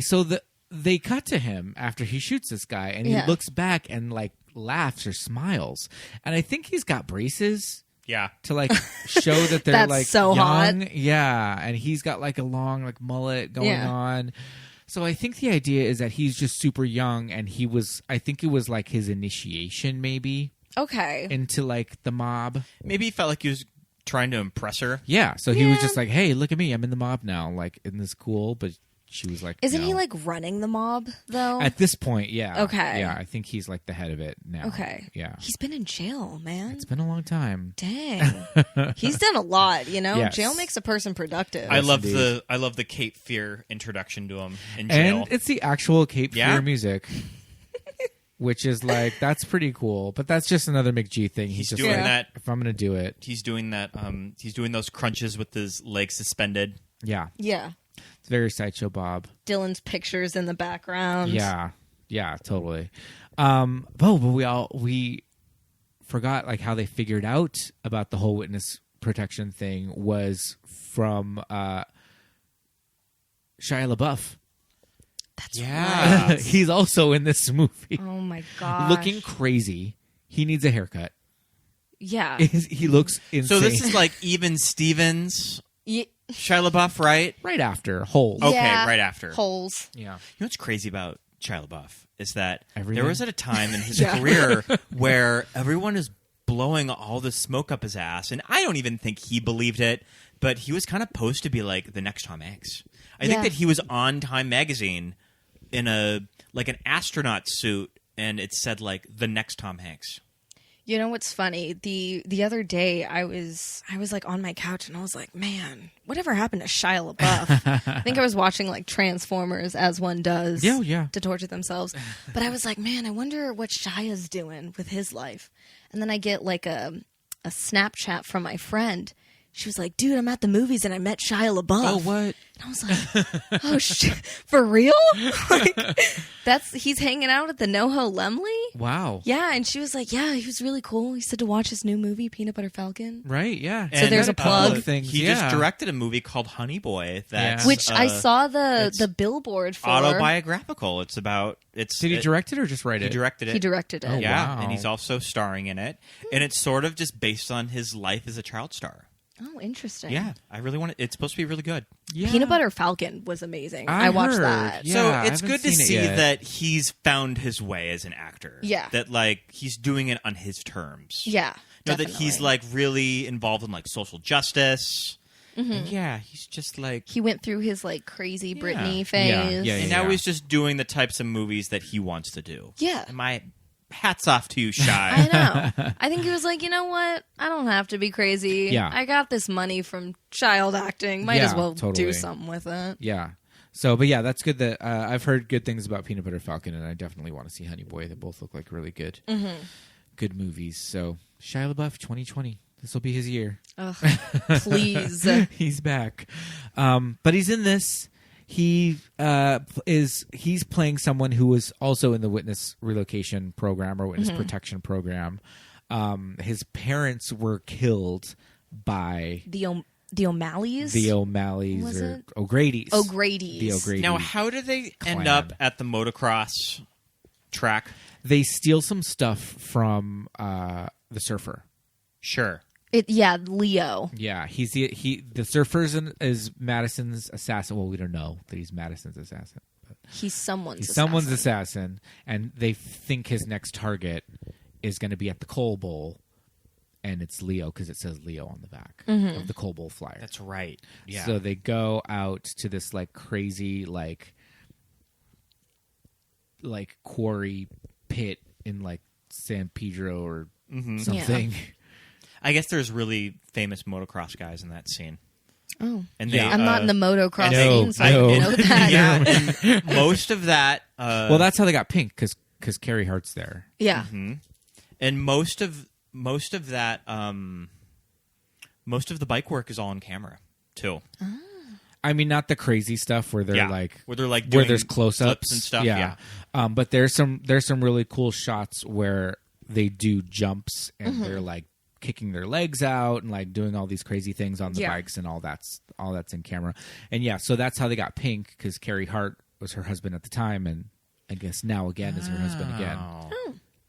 So they cut to him after he shoots this guy, and he looks back and like laughs or smiles, and I think he's got braces. Yeah. To like show that they're That's like so young. hot. Yeah. And he's got like a long like mullet going on. So I think the idea is that he's just super young, and I think it was like his initiation maybe. Okay. Into like the mob. Maybe he felt like he was trying to impress her. Yeah. So he was just like, hey, look at me. I'm in the mob now. Like, isn't this cool? But she was like, Isn't no. he like running the mob though? At this point, yeah. Okay. Yeah, I think he's like the head of it now. Okay. Yeah. He's been in jail, man. It's been a long time. Dang. He's done a lot, Yes. Jail makes a person productive. I love the Cape Fear introduction to him in jail. And it's the actual Cape Fear music. Which is like, that's pretty cool, but that's just another McG thing. He's just doing like, that. If I'm going to do it. He's doing that. He's doing those crunches with his legs suspended. Yeah. Yeah. It's very Sideshow Bob. Dylan's pictures in the background. Yeah. Yeah, totally. But we forgot like how they figured out about the whole witness protection thing was from Shia LaBeouf. That's right. He's also in this movie. Oh my god. Looking crazy. He needs a haircut. Yeah. He looks insane. So this is like Even Stevens, Shia LaBeouf, right? Right after Holes. Okay, right after. Holes. Yeah. You know what's crazy about Shia LaBeouf is that Everything? there was at a time in his career where everyone is blowing all the smoke up his ass, and I don't even think he believed it, but he was kind of posed to be like the next Tom Hanks. I think that he was on Time magazine in an astronaut suit, and it said like the next Tom Hanks. You know what's funny? The other day I was like on my couch and I was like, man, whatever happened to Shia LaBeouf? I think I was watching like Transformers, as one does, to torture themselves. But I was like, man, I wonder what Shia's doing with his life. And then I get like a Snapchat from my friend. She was like, dude, I'm at the movies and I met Shia LaBeouf. Oh, what? And I was like, oh, for real? Like, he's hanging out at the NoHo Lemley? Wow. Yeah, and she was like, yeah, he was really cool. He said to watch his new movie, Peanut Butter Falcon. Right, yeah. So there's a plug. He just directed a movie called Honey Boy. Which I saw the billboard for. Autobiographical. Did he direct it or just write it? He directed it. He directed it. Oh, yeah, wow. and he's also starring in it. And it's sort of just based on his life as a child star. Oh, interesting. Yeah, I really want it. It's supposed to be really good. Peanut Butter Falcon was amazing. I watched that. Yeah, So I it's haven't good to seen it see yet. that he's found his way as an actor. Yeah. That, like, he's doing it on his terms. Yeah, You know, that he's, like, really involved in, like, social justice. And yeah, he's just, like... He went through his, like, crazy Britney phase. Yeah, and now he's just doing the types of movies that he wants to do. Yeah. And my hat's off to you, Shy. I know. I think he was like, you know what? I don't have to be crazy. Yeah. I got this money from child acting. Might as well do something with it. Yeah. So, but yeah, that's good that I've heard good things about Peanut Butter Falcon, and I definitely want to see Honey Boy. They both look like really good, good movies. So, Shia LaBeouf, 2020. This will be his year. Ugh, please. He's back. But he's in this. He's playing someone who was also in the witness relocation program or witness protection program. His parents were killed by The O'Malleys? the O'Malleys Was or it? O'Grady's. O'Grady's. The O'Grady. Now, how do they end clan. up at the motocross track? They steal some stuff from the surfer. Sure. Leo. Yeah, the surfer's is Madison's assassin. Well, we don't know that he's Madison's assassin. But He's someone's he's assassin. someone's assassin, and they think his next target is going to be at the Coal Bowl, and it's Leo because it says Leo on the back of the Coal Bowl flyer. That's right. Yeah. So they go out to this like crazy like quarry pit in like San Pedro or something. Yeah. I guess there's really famous motocross guys in that scene. Oh. And Yeah. I'm not in the motocross No, scene, so I don't know that. Yeah, and most of that. Well, that's how they got Pink because Carrie Hart's there. Yeah. And most of that, most of the bike work is all on camera too. I mean, not the crazy stuff where they're where where doing there's close-ups flips and stuff. Yeah. But there's some really cool shots where they do jumps and they're like kicking their legs out and like doing all these crazy things on the bikes, and all that's in camera. And yeah, so that's how they got Pink, because Carrie Hart was her husband at the time, and I guess now again is her husband again.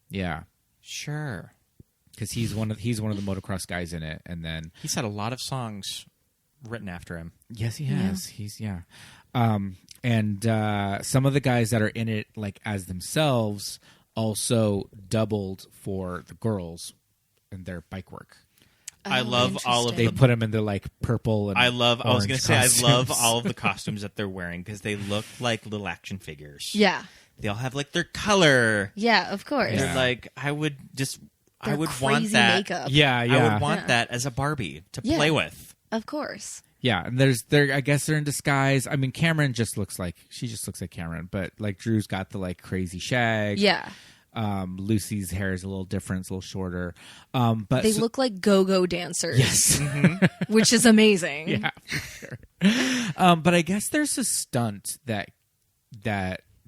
Yeah, Sure. because he's one of the motocross guys in it, and then He's had a lot of songs written after him. yes, he has. He's and some of the guys that are in it, like as themselves, also doubled for the girls in their bike work. I love all of They the. put them in the like purple and I was orange going to say, I love costumes. all of the costumes that they're wearing because they look like little action figures. Yeah. They all have like their color. Yeah, of course. They're like, I would Their want crazy that. makeup. Yeah. I would want Yeah. that as a Barbie to Yeah. play with. Of course. Yeah, and I guess they're in disguise. I mean, Cameron just looks like Cameron, but like Drew's got the like crazy shag. Yeah. Lucy's hair is a little different, it's a little shorter. But They look like go-go dancers. yes, Which is amazing. yeah, for sure. But I guess there's a stunt that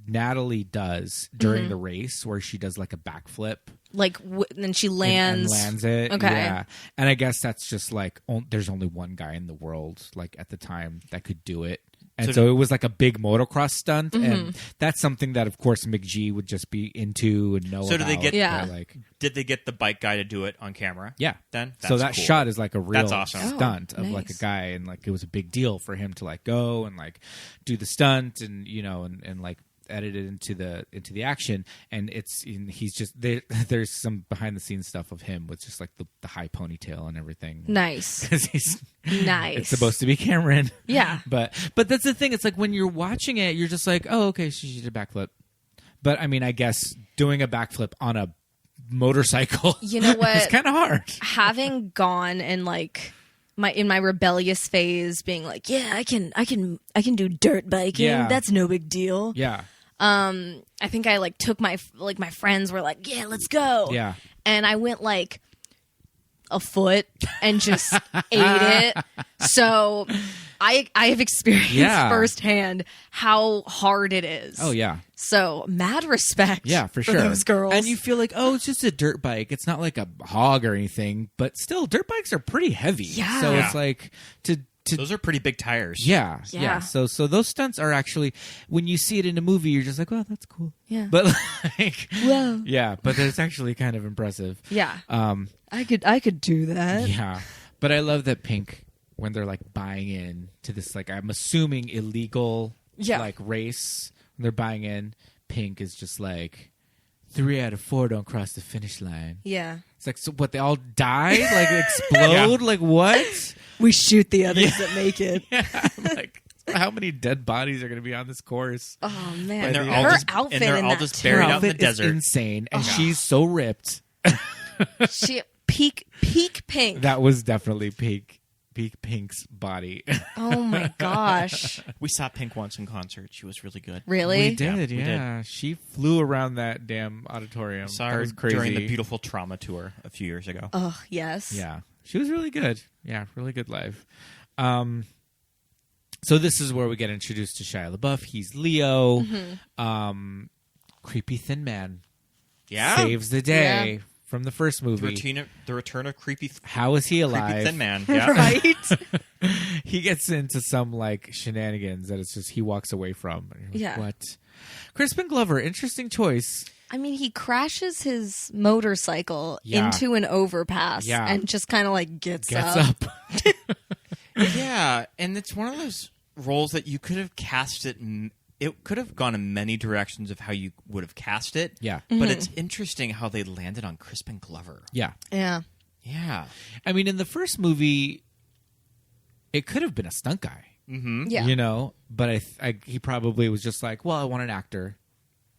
Natalie does during the race where she does like a backflip. Like, then she And lands. lands it. Okay. Yeah. And I guess that's just like, there's only one guy in the world, like at the time, that could do it. And so it was like a big motocross stunt. And that's something that, of course, McG would just be into and know So about. did they get? Yeah. Like, Did they get the bike guy to do it on camera? yeah. Then So that cool. shot is like a real That's awesome. stunt Oh, of like a nice. guy. And like, it was a big deal for him to like go and like do the stunt and, and like edit it into the action. And he's just there. There's some behind the scenes stuff of him with just like the high ponytail and everything. Nice. Because he's Nice. It's supposed to be Cameron. Yeah. But that's the thing. It's like when you're watching it, you're just like, oh, okay, she did a backflip. But I mean, I guess doing a backflip on a motorcycle, You know what? it's kind of hard. Having gone and like in my rebellious phase, being like, yeah, I can do dirt biking. Yeah. That's no big deal. Yeah. I think I like took my friends were like, yeah, let's go. Yeah. And I went like a foot and just ate it. So I have experienced firsthand how hard it is. Oh yeah. So mad respect. Yeah, for sure. those girls. And you feel like, oh, it's just a dirt bike. It's not like a hog or anything, but still, dirt bikes are pretty heavy. Yeah. So Yeah. it's like to Those are pretty big tires. yeah. Yeah. So those stunts are actually, when you see it in a movie, you're just like, oh, that's cool. Yeah. But like, Whoa. yeah, but it's actually kind of impressive. Yeah. Um, I could do that. yeah. But I love that Pink when they're like buying in to this, like, I'm assuming illegal like race. When they're buying in, Pink is just like 3 out of 4 don't cross the finish line. Yeah. It's like, so what, they all died? Like, explode? Like, what? We shoot the others that make it. Yeah, I'm like, how many dead bodies are going to be on this course? Oh, man. And they're her all just, outfit and they're in all that just too. buried Her out in the outfit is desert. insane, and she's so ripped. She peak Pink. That was definitely peak Pink's body. Oh my gosh. We saw Pink once in concert. She was really good. Really? We did, we yeah. did. She flew around that damn auditorium. Saw That her was crazy. during the Beautiful Trauma tour a few years ago. Oh, yes. Yeah, she was really good. Yeah, really good live. So this is where we get introduced to Shia LaBeouf. He's Leo. Mm-hmm. Creepy thin man. Yeah. Saves the day from the first The movie. return of creepy. How is he alive? Creepy thin man. Yeah. Right? He gets into some like shenanigans that it's just he walks away from. And you're like, Yeah. What? Crispin Glover, interesting choice. I mean, he crashes his motorcycle Yeah. into an overpass Yeah. and just kind of like gets Gets up. up. Yeah, and it's one of those roles that you could have cast it. It could have gone in many directions of how you would have cast it. Yeah. But it's interesting how they landed on Crispin Glover. Yeah. Yeah. Yeah. I mean, in the first movie, it could have been a stunt guy. Mm-hmm. Yeah. You know, but he probably was just like, well, I want an actor,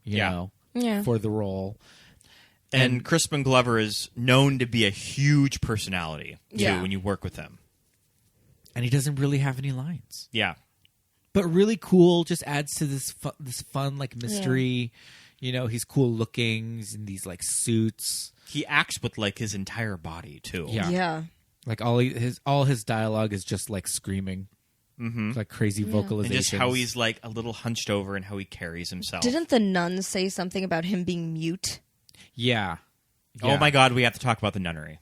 you Yeah. know, Yeah. for the role. And Crispin Glover is known to be a huge personality, too, Yeah. when you work with him. And he doesn't really have any lines. Yeah. But really cool, just adds to this fun like mystery. You know, he's cool looking. He's in these like suits. He acts with like his entire body, too. Yeah. Yeah. Like all his dialogue is just like screaming. Mm-hmm. Like crazy vocalizations. And just how he's like a little hunched over and how he carries himself. Didn't the nuns say something about him being mute? Yeah. Oh my God, we have to talk about the nunnery.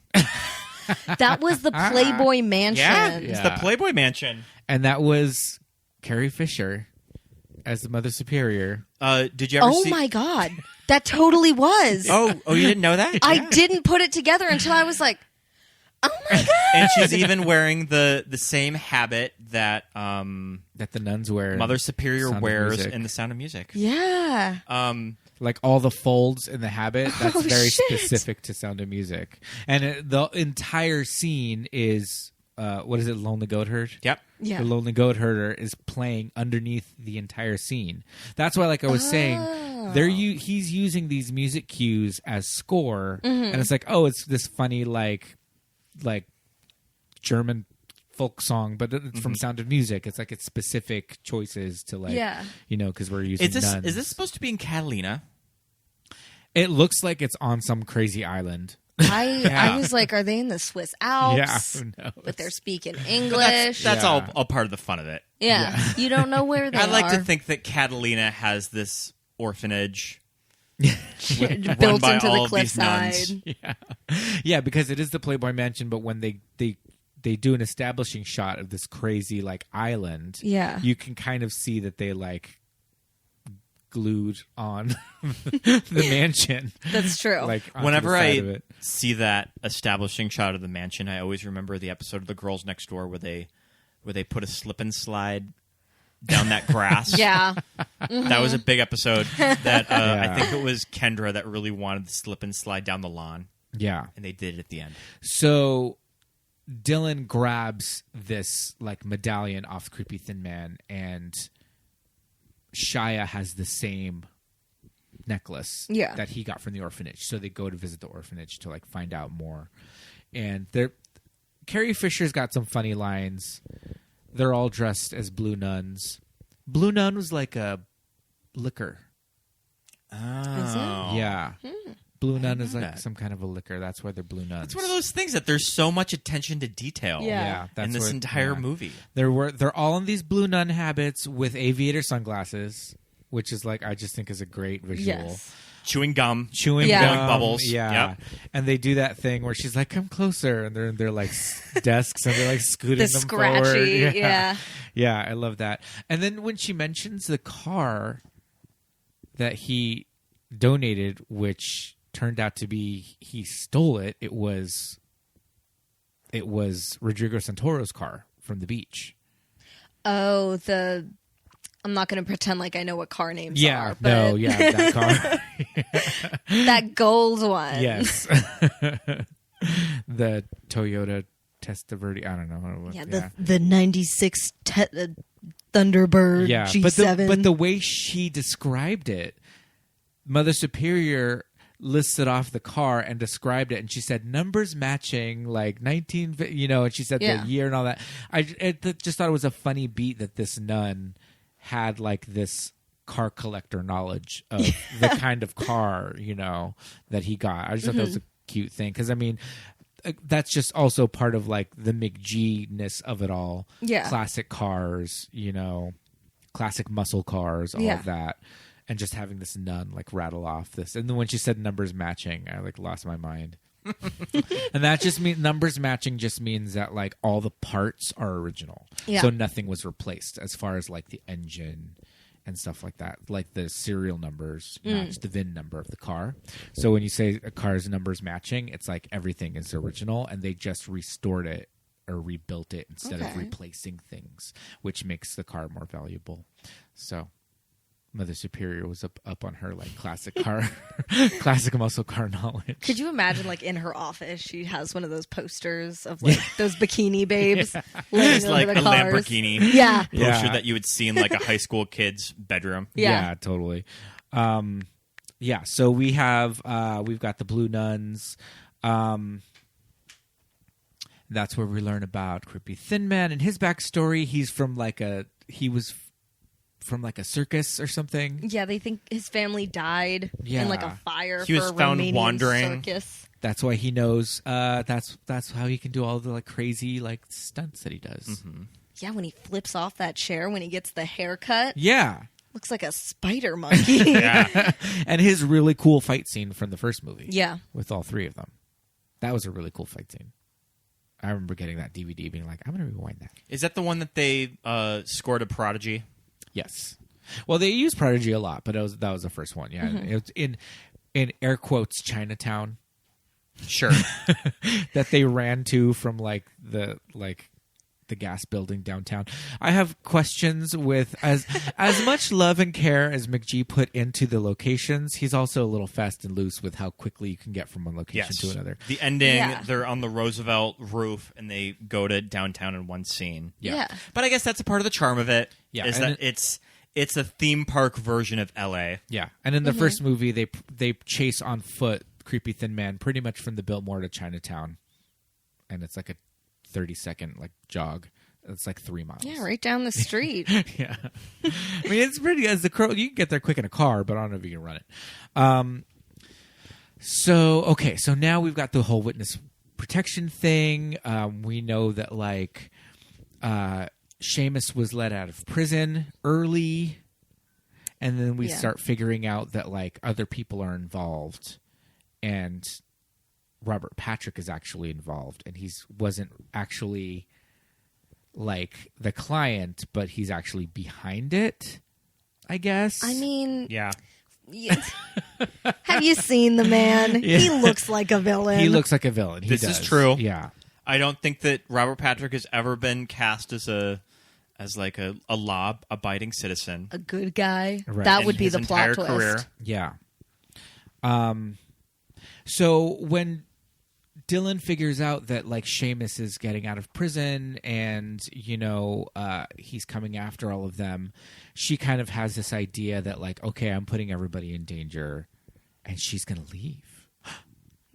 That was the Playboy Mansion. It's the Playboy Mansion. And that was Carrie Fisher as the Mother Superior. Did you ever see... Oh my God. That totally was. Oh, you didn't know that? I didn't put it together until I was like, oh my God. And she's even wearing the same habit that That the nuns wear. Mother Superior Sound of wears Music. in The Sound of Music. Yeah. Like all the folds in the habit, that's Oh, very shit. specific to Sound of Music. And the entire scene is, what is it, Lonely Goat Herd? Yep. Yeah. The Lonely Goat Herder is playing underneath the entire scene. That's why, like I was saying, he's using these music cues as score, and it's like, oh, it's this funny like German folk song, but it's from Sound of Music. It's like it's specific choices to like, you know, because we're using nuns. Is this supposed to be in Catalina? It looks like it's on some crazy island. I was like, are they in the Swiss Alps? Yeah, who knows? But they're speaking English. That's all part of the fun of it. Yeah. You don't know where they I like are. to think that Catalina has this orphanage built run by into all the of these nuns. cliffside. Yeah, because it is the Playboy Mansion, but when they do an establishing shot of this crazy like island, Yeah. you can kind of see that they like glued on the mansion. That's true. Like onto Whenever the side I of it. see that establishing shot of the mansion, I always remember the episode of The Girls Next Door where they put a slip and slide down that grass. Yeah. That was a big episode. That Yeah. I think it was Kendra that really wanted to slip and slide down the lawn, Yeah. and they did it at the end. So Dylan grabs this like medallion off Creepy Thin Man, and Shia has the same necklace that he got from the orphanage. So they go to visit the orphanage to like find out more. And Carrie Fisher's got some funny lines. They're all dressed as blue nuns. Blue Nun was like a liquor. Oh, Yeah. Blue Nun is like that. some kind of a liquor. That's why they're blue nuns. It's one of those things that there's so much attention to detail. Yeah. that's in this where- entire yeah. movie. They're all in these blue nun habits with aviator sunglasses, which is like I just think is a great visual. Yes. Chewing gum, Chewing Yeah. gum, blowing bubbles. yeah. Yep. And they do that thing where she's like, "Come closer," and they're in their like desks and they're like scooting The them scratchy, forward. yeah. Yeah, I love that. And then when she mentions the car that he donated, which turned out to be he stole it. It was Rodrigo Santoro's car from the beach. Oh, I'm not going to pretend like I know what car names are. That car. That gold one. Yes. The Toyota Testa Verde. I don't know. The 96 Thunderbird G7. But the way she described it, Mother Superior listed off the car and described it, and she said numbers matching, like 19, and she said the year and all that. I just thought it was a funny beat that this nun had like this car collector knowledge of the kind of car, that he got. I just thought that was a cute thing, because I mean, that's just also part of like the McG-ness of it all. Yeah. Classic cars, classic muscle cars, all of that. And just having this nun like rattle off this. And then when she said numbers matching, I like lost my mind. And that just means numbers matching just means that like all the parts are original. Yeah. So nothing was replaced as far as like the engine and stuff like that. Like the serial numbers match the VIN number of the car. So when you say a car's numbers matching, it's like everything is original and they just restored it or rebuilt it instead of replacing things, which makes the car more valuable. So Mother Superior was up on her like classic muscle car knowledge. Could you imagine like in her office she has one of those posters of like those bikini babes It's like the a cars. Lamborghini poster that you would see in like a high school kid's bedroom. Yeah, totally. So we've got the Blue Nuns. That's where we learn about Creepy Thin Man and his backstory. He was from like a circus or something. Yeah, they think his family died in like a fire. He was for a found Romanian wandering. circus. That's why he knows. That's how he can do all the like crazy like stunts that he does. Mm-hmm. Yeah, when he flips off that chair when he gets the haircut. Yeah, looks like a spider monkey. And his really cool fight scene from the first movie. Yeah, with all three of them, that was a really cool fight scene. I remember getting that DVD, being like, "I'm going to rewind that." Is that the one that they scored a Prodigy? Yes. Well, they used Prodigy a lot, but that was the first one. Yeah, It was in air quotes Chinatown. Sure. That they ran to from like the gas building downtown. I have questions with as much love and care as McG put into the locations. He's also a little fast and loose with how quickly you can get from one location to another. The ending, they're on the Roosevelt roof and they go to downtown in one scene. Yeah. But I guess that's a part of the charm of it. Yeah, is that it's a theme park version of LA. Yeah, and in the first movie, they chase on foot Creepy Thin Man pretty much from the Biltmore to Chinatown, and it's like a 30-second like jog. It's like 3 miles. Yeah, right down the street. Yeah, I mean it's pretty as the crow. You can get there quick in a car, but I don't know if you can run it. So now we've got the whole witness protection thing. We know that like Seamus was let out of prison early, and then we start figuring out that like other people are involved, and Robert Patrick is actually involved, and wasn't actually like the client, but he's actually behind it, I guess. I mean, yeah. Have you seen the man? Yeah. He looks like a villain. He looks like a villain. This is true. Yeah. I don't think that Robert Patrick has ever been cast as a law-abiding citizen. A good guy. Right. That In would be his the plot entire twist. career. Yeah. So when Dylan figures out that like Seamus is getting out of prison and he's coming after all of them, she kind of has this idea that like, okay, I'm putting everybody in danger, and she's gonna leave.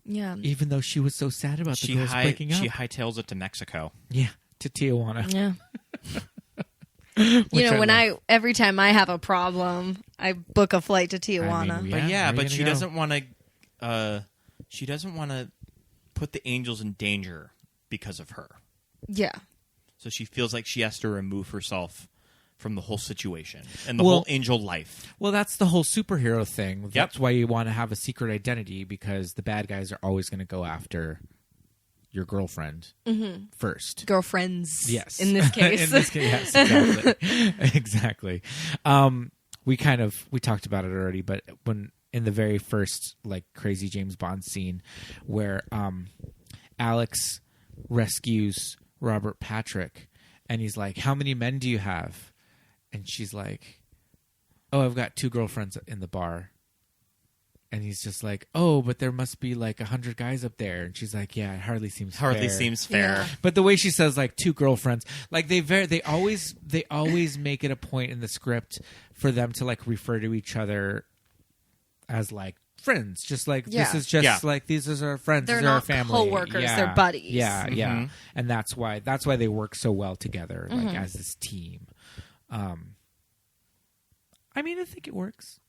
Yeah. Even though she was so sad about the girls breaking up. She hightails it to Mexico. Yeah, to Tijuana. Yeah. Every time I have a problem, I book a flight to Tijuana. But she doesn't want to. She doesn't want to put the angels in danger because of her. Yeah. So she feels like she has to remove herself from the whole situation and the whole angel life. Well, that's the whole superhero thing. That's why you want to have a secret identity, because the bad guys are always going to go after your girlfriend first. Girlfriends. Yes. In this case. In this case, yes, exactly. We talked about it already, but when in the very first like crazy James Bond scene where Alex rescues Robert Patrick And he's like, how many men do you have? And she's like, oh, I've got 2 girlfriends in the bar. And he's just like, oh, but there must be like 100 guys up there. And she's like, yeah, it hardly seems fair. fair. But the way she says like 2 girlfriends, like they always make it a point in the script for them to like refer to each other as like friends. Just like this is just like these are our friends. They're these are our not family. co-workers, they're buddies. Yeah, yeah. And that's why they work so well together, like as this team. I mean, I think it works.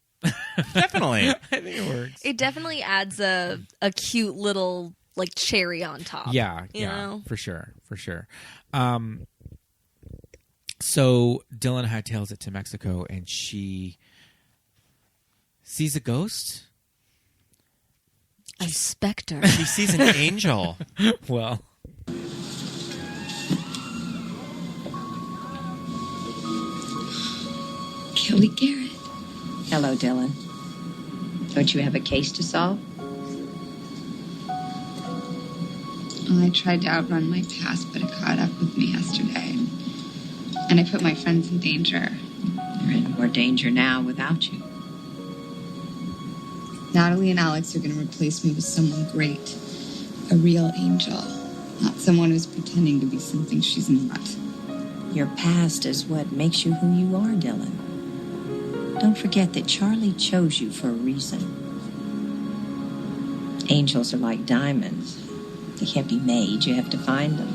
Definitely. I think it works. It definitely adds a cute little like cherry on top. Yeah, you know? for sure. So Dylan hightails it to Mexico, and she sees a ghost. A specter. She sees an angel. Well, Kelly Garrett. Hello, Dylan. Don't you have a case to solve? Well, I tried to outrun my past, but it caught up with me yesterday. And I put my friends in danger. You're in more danger now without you. Natalie and Alex are going to replace me with someone great. A real angel. Not someone who's pretending to be something she's not. Your past is what makes you who you are, Dylan. Don't forget that Charlie chose you for a reason. Angels are like diamonds. They can't be made. You have to find them.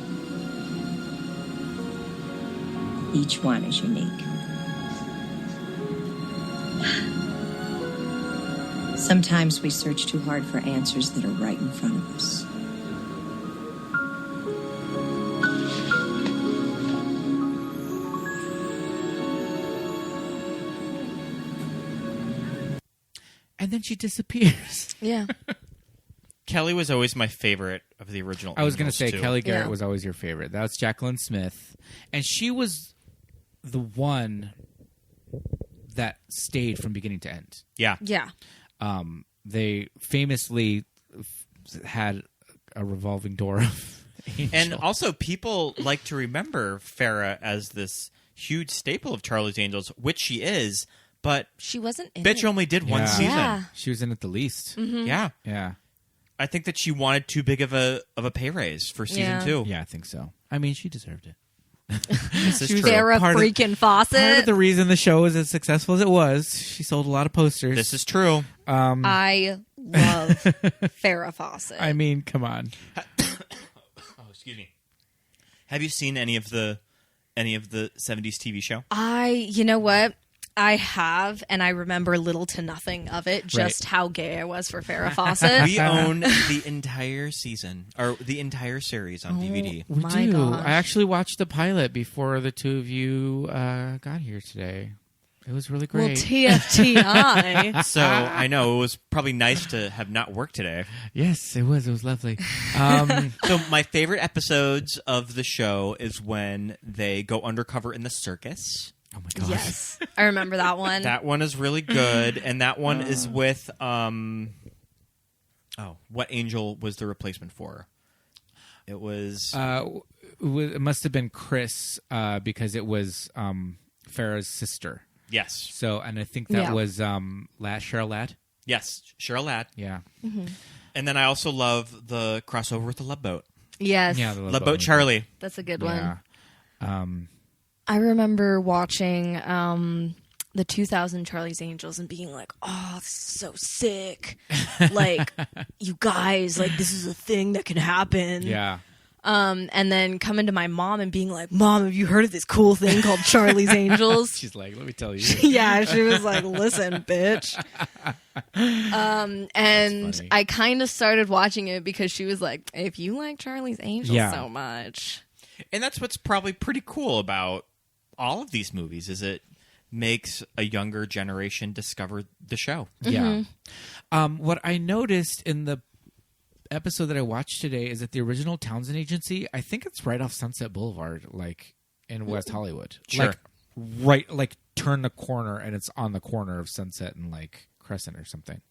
Each one is unique. Sometimes we search too hard for answers that are right in front of us. and then she disappears. Yeah. Kelly was always my favorite of the original. I was going to say too. Kelly Garrett was always your favorite. That was Jacqueline Smith, and she was the one that stayed from beginning to end. Yeah. Yeah. They famously had a revolving door of Angel. And also, people like to remember Farrah as this huge staple of Charlie's Angels, which she is, but she wasn't in bitch it. only did one season. Yeah. She was in it the least. Mm-hmm. Yeah. Yeah. I think that she wanted too big of a pay raise for season 2. Yeah, I think so. I mean, she deserved it. This is true. Farrah freaking Fawcett. Part of the reason the show was as successful as it was, she sold a lot of posters. This is true. I love Farrah Fawcett. I mean, come on. Oh, excuse me. Have you seen any of the 70s TV show? You know what? I have, and I remember little to nothing of it, just how gay I was for Farrah Fawcett. We own the entire season, or the entire series on DVD. We My do. gosh. I actually watched the pilot before the two of you got here today. It was really Well, great. TFTI. So I know it was probably nice to have not worked today. Yes, it was. It was lovely. So my favorite episodes of the show is when they go undercover in the circus. Oh my gosh. Yes. I remember that one. That one is really good, and that one is with what angel was the replacement for? It was It must have been Chris because it was Farrah's sister. yes, So, and I think that was Cheryl Ladd. yes, Cheryl Ladd. Yeah. And then I also love the crossover with the Love Boat. Yes. Yeah. The Love Boat Charlie. That's a good one. Yeah. I remember watching the 2000 Charlie's Angels and being like, oh, this is so sick. Like, you guys, like, this is a thing that can happen. Yeah. And then coming to my mom and being like, Mom, have you heard of this cool thing called Charlie's Angels? She's like, let me tell you. Yeah, she was like, listen, bitch. And funny. I kind of started watching it because she was like, if you like Charlie's Angels so much. And that's what's probably pretty cool about all of these movies is it makes a younger generation discover the show. Yeah. What I noticed in the episode that I watched today is that the original Townsend Agency, I think it's right off Sunset Boulevard, like in West Hollywood. Sure. Like turn the corner and it's on the corner of Sunset and like Crescent or something.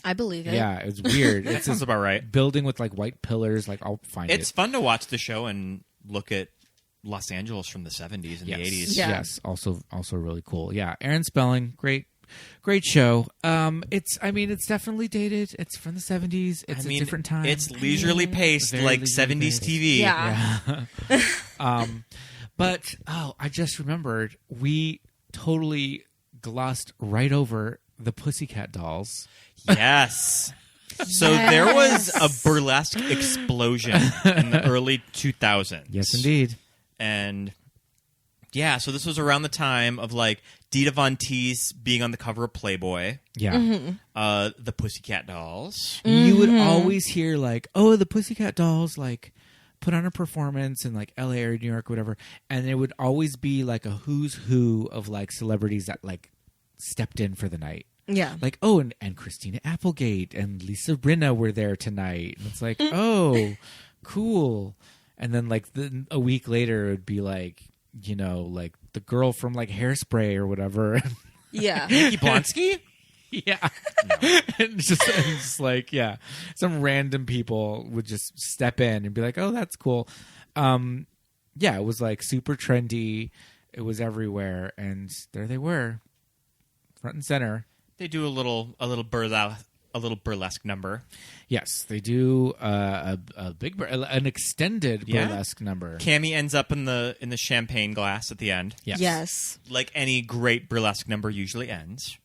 I believe it. Yeah, it's weird. That It's sounds about right. building with like white pillars. Like I'll find It's it. fun to watch the show and look at Los Angeles from the 70s and yes. the 80s. Yeah. Yes, also really cool. Yeah, Aaron Spelling, great show. It's definitely dated. It's from the 70s. It's a different time. It's leisurely paced, Very like leisurely 70s paced. TV. Yeah. But I just remembered we totally glossed right over the Pussycat Dolls. Yes. So there was a burlesque explosion in the early 2000s. Yes, indeed. And yeah, so this was around the time of like Dita Von Teese being on the cover of Playboy. Yeah. The Pussycat Dolls. You would always hear like, oh, the Pussycat Dolls like put on a performance in like LA or New York or whatever, and it would always be like a who's who of like celebrities that like stepped in for the night. Yeah. Like, oh, and Christina Applegate and Lisa Rinna were there tonight. And it's like, oh, cool. And then like a week later, it would be like, you know, like the girl from like Hairspray or whatever. Yeah. Nikki Blonsky? Yeah. And just like, yeah, some random people would just step in and be like, oh, that's cool. Yeah, it was like super trendy. It was everywhere. And there they were, front and center. They do a little burlesque number. Yes, they do an extended burlesque number. Cammy ends up in the champagne glass at the end. Yes. Like any great burlesque number usually ends.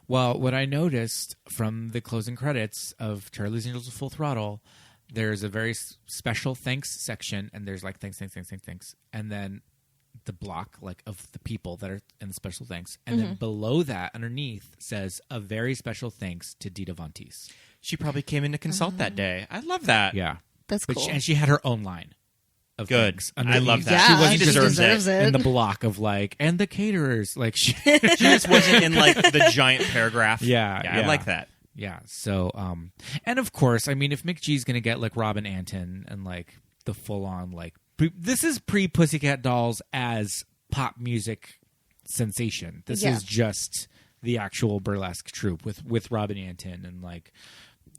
Well, what I noticed from the closing credits of Charlie's Angels with Full Throttle, there's a very special thanks section, and there's like thanks, and then the block like of the people that are in the special thanks, and then below that, underneath, says a very special thanks to Dita Von Teese. She probably came in to consult that day. I love that. Yeah, that's cool. And she had her own line. Of good. Thanks I love that. Yeah, she wasn't she just deserves it. in the block of like, and the caterers, like she just wasn't in like the giant paragraph. Yeah, I like that. Yeah. So, and of course, I mean, if Mick G's gonna get like Robin Anton and like the full on like, this is pre Pussycat Dolls as pop music sensation. This is just the actual burlesque troupe with Robin Anton and like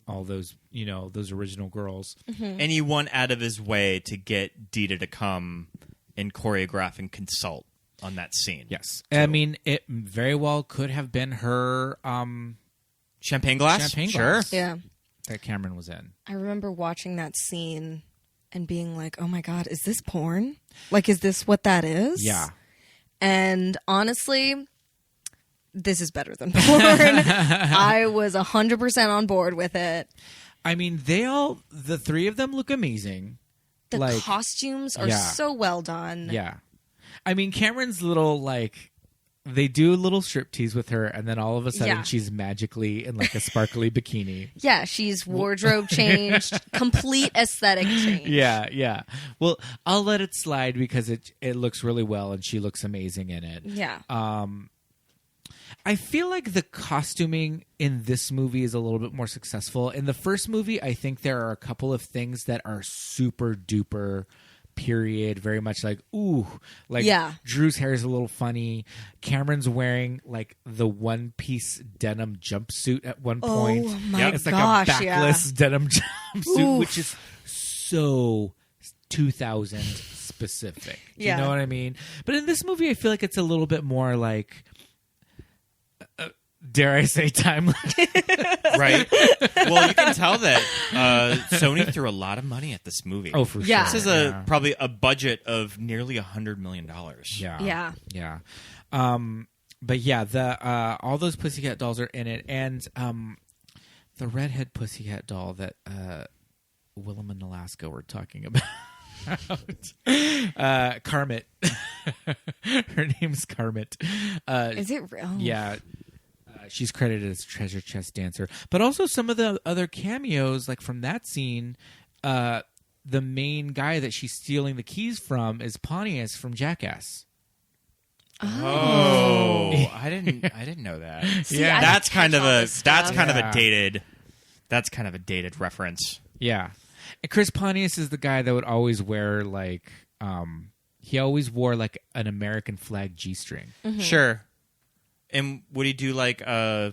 all those, you know, those original girls. And he went out of his way to get Dita to come and choreograph and consult on that scene. Yes. I mean, it very well could have been her champagne glass. Sure. Yeah. That Cameron was in. I remember watching that scene and being like, oh my God, is this porn? Like, is this what that is? Yeah. And honestly, this is better than porn. I was 100% on board with it. I mean, the three of them look amazing. The like, costumes are so well done. Yeah. I mean, Cameron's little, like, they do a little striptease with her, and then all of a sudden she's magically in, like, a sparkly bikini. Yeah, she's wardrobe changed, complete aesthetic change. Yeah. Well, I'll let it slide because it looks really well, and she looks amazing in it. Yeah. I feel like the costuming in this movie is a little bit more successful. In the first movie, I think there are a couple of things that are super duper period, very much like, ooh, like Drew's hair is a little funny. Cameron's wearing like the one-piece denim jumpsuit at one point. Oh my gosh, it's like a backless denim jumpsuit, which is so 2000 specific. Do you know what I mean? But in this movie, I feel like it's a little bit more like, dare I say, timeless. Right. Well, you can tell that Sony threw a lot of money at this movie. Oh, for sure. This is probably a budget of nearly $100 million. Yeah. But yeah, the all those Pussycat Dolls are in it, and the redhead Pussycat Doll that Willem and Alaska were talking about. Carmit. Her name's Carmit. Is it real? Yeah. She's credited as treasure chest dancer. But also some of the other cameos, like from that scene, the main guy that she's stealing the keys from is Pontius from Jackass. Oh, I didn't know that. See, that's kind of a dated reference. Yeah. And Chris Pontius is the guy that would always wear like he always wore like an American flag G-string. Mm-hmm. Sure. And would he do like I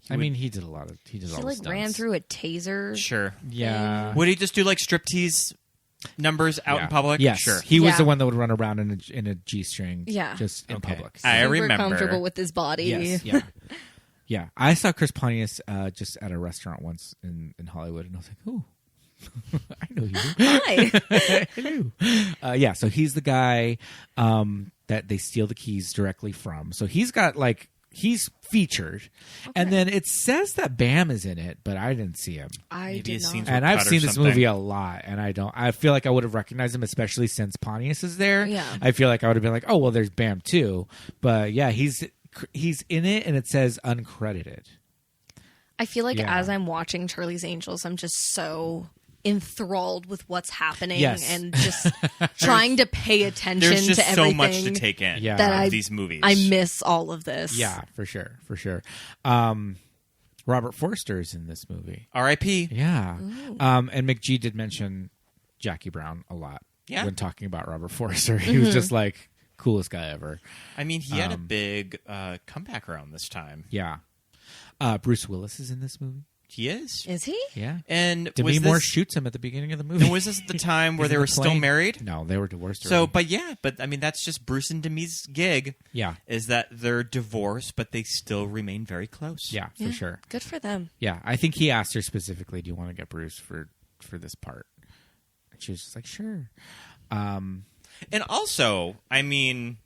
mean, he did all the like ran through a taser. Sure. Yeah. Would he just do like striptease numbers out in public? Yes. Sure. He was the one that would run around in a G-string just in public. I Super remember. comfortable with his body. Yes, yeah. Yeah. I saw Chris Pontius just at a restaurant once in Hollywood, and I was like, ooh. I know you. Hi. Hello. Yeah, so he's the guy that they steal the keys directly from. So he's got he's featured, and then it says that Bam is in it, but I didn't see him. I did not. And I've seen this movie a lot, and I feel like I would have recognized him, especially since Pontius is there. Yeah. I feel like I would have been like, oh well, there's Bam too. But yeah, he's in it, and it says uncredited. I feel like as I'm watching Charlie's Angels, I'm just so enthralled with what's happening and just trying to pay attention There's just to everything. so much to take in of these movies. I miss all of this. Yeah, for sure. Robert Forster is in this movie. R.I.P. Yeah. And McGee did mention Jackie Brown a lot when talking about Robert Forster. He was just like, coolest guy ever. I mean, he had a big comeback around this time. Yeah. Bruce Willis is in this movie. He is? Is he? Yeah. And Demi Moore shoots him at the beginning of the movie. And was this the time where they were still married? No, they were divorced already. But I mean, that's just Bruce and Demi's gig. Yeah. Is that they're divorced, but they still remain very close. Yeah, for sure. Good for them. Yeah. I think he asked her specifically, do you want to get Bruce for this part? And she was just like, sure. And also, I mean,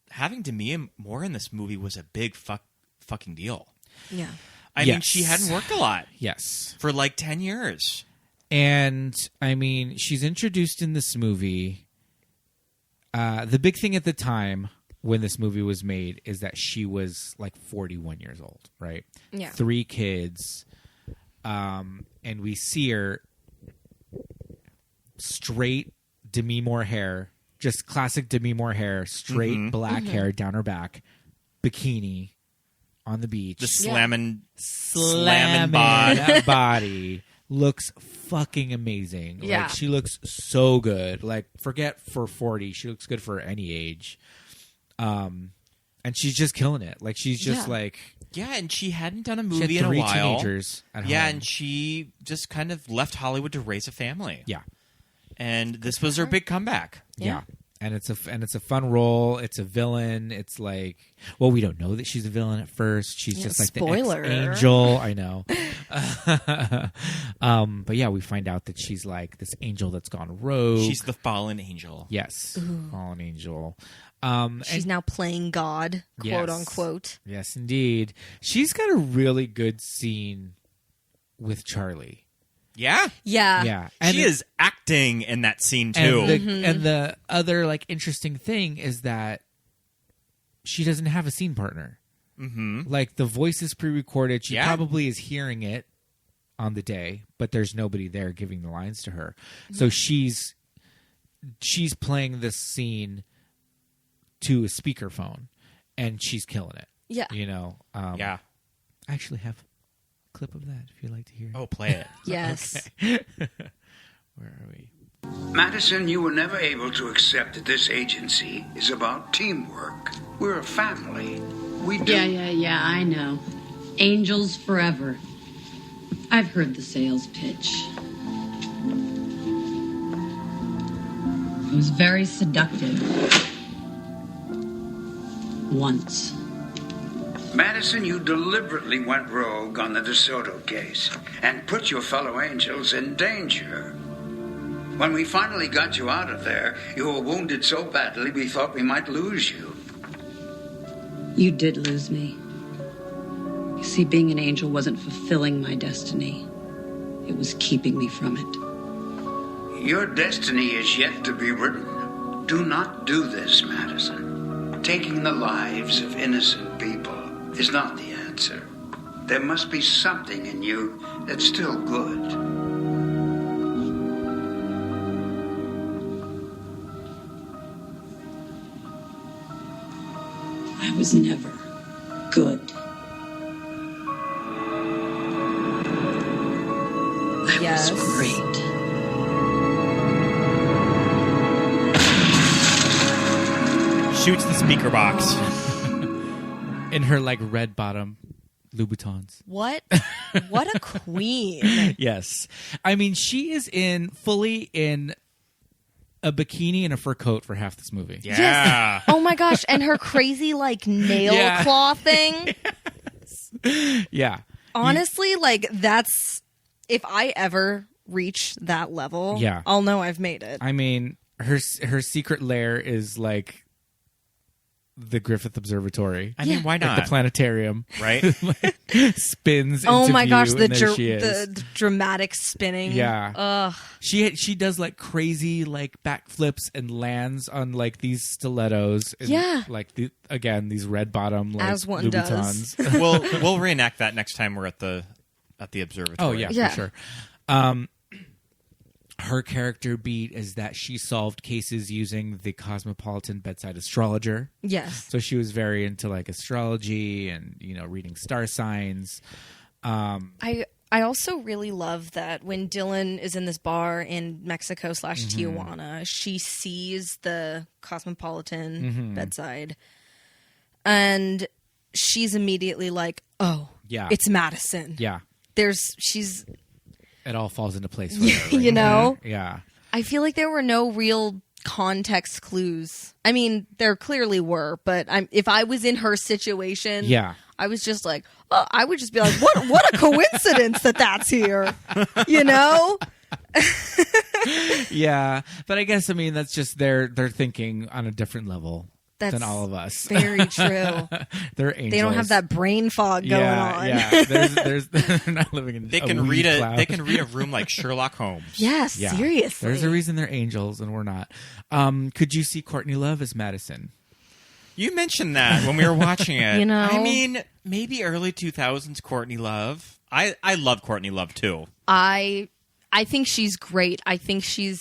having Demi Moore in this movie was a big fucking deal. Yeah. I mean, she hadn't worked a lot. Yes. For like 10 years. And, I mean, she's introduced in this movie. The big thing at the time when this movie was made is that she was like 41 years old, right? Yeah. 3 kids. And we see her straight Demi Moore hair, just classic Demi Moore hair, straight black hair down her back, bikini. On the beach. The slamming body looks fucking amazing. Yeah. Like, she looks so good. Like, forget for 40. She looks good for any age. And she's just killing it. Like, she's just like... Yeah, and she hadn't done a movie in a 3 while. teenagers at home. Yeah, and she just kind of left Hollywood to raise a family. Yeah. And this was her big comeback. Yeah. And it's a fun role. It's a villain. It's like, well, we don't know that she's a villain at first. She's just like spoiler. the ex-angel. I know. But yeah, we find out that she's like this angel that's gone rogue. She's the fallen angel. Yes, fallen angel. She's now playing God, quote unquote. Yes, indeed. She's got a really good scene with Charlie. Yeah? Yeah. And she is acting in that scene, too. And the other, like, interesting thing is that she doesn't have a scene partner. Mm-hmm. Like, the voice is pre-recorded. She probably is hearing it on the day, but there's nobody there giving the lines to her. So she's playing this scene to a speakerphone, and she's killing it. Yeah. You know? Yeah. I actually have clip of that if you'd like to hear it. Oh, play it. Yes. Where are we? Madison, you were never able to accept that this agency is about teamwork. We're a family. We do. Yeah, I know. Angels forever. I've heard the sales pitch. It was very seductive. Once. Madison, you deliberately went rogue on the DeSoto case and put your fellow angels in danger. When we finally got you out of there, you were wounded so badly we thought we might lose you. You did lose me. You see, being an angel wasn't fulfilling my destiny. It was keeping me from it. Your destiny is yet to be written. Do not do this, Madison. Taking the lives of innocent people is not the answer. There must be something in you that's still good. I was never good. I was great. Shoots the speaker box. In her, like, red bottom Louboutins. What a queen. Yes. I mean, she is fully in a bikini and a fur coat for half this movie. Yeah. Yes. Oh my gosh. And her crazy like nail claw thing. Yes. Yeah. Honestly, like that's, if I ever reach that level, I'll know I've made it. I mean, her secret lair is like the Griffith Observatory. I mean, why not? Like the planetarium. Right? Like, spins into oh my gosh, view, the and there she is. the dramatic spinning. Yeah. Ugh. She does like crazy like backflips and lands on like these stilettos. And, like these red bottom like as one Louboutins. does. We'll reenact that next time we're at the observatory. Oh yeah, for sure. Her character beat is that she solved cases using the Cosmopolitan bedside astrologer. Yes. So she was very into like astrology and, reading star signs. I also really love that when Dylan is in this bar in Mexico / Tijuana, she sees the Cosmopolitan bedside and she's immediately like, oh, yeah, it's Madison. Yeah. It all falls into place for her. Right? Yeah. I feel like there were no real context clues. I mean, there clearly were, but if I was in her situation, I was just like, oh, I would just be like, what a coincidence that's here, Yeah, but I guess that's just they're thinking on a different level than all of us. Very true. They're angels. They don't have that brain fog going on. Yeah, they're not living in they a can weed read cloud. They can read a room like Sherlock Holmes. Yes, Yeah. seriously. There's a reason they're angels and we're not. Could you see Courtney Love as Madison? You mentioned that when we were watching it. I mean, maybe early 2000s Courtney Love. I love Courtney Love too. I think she's great. I think she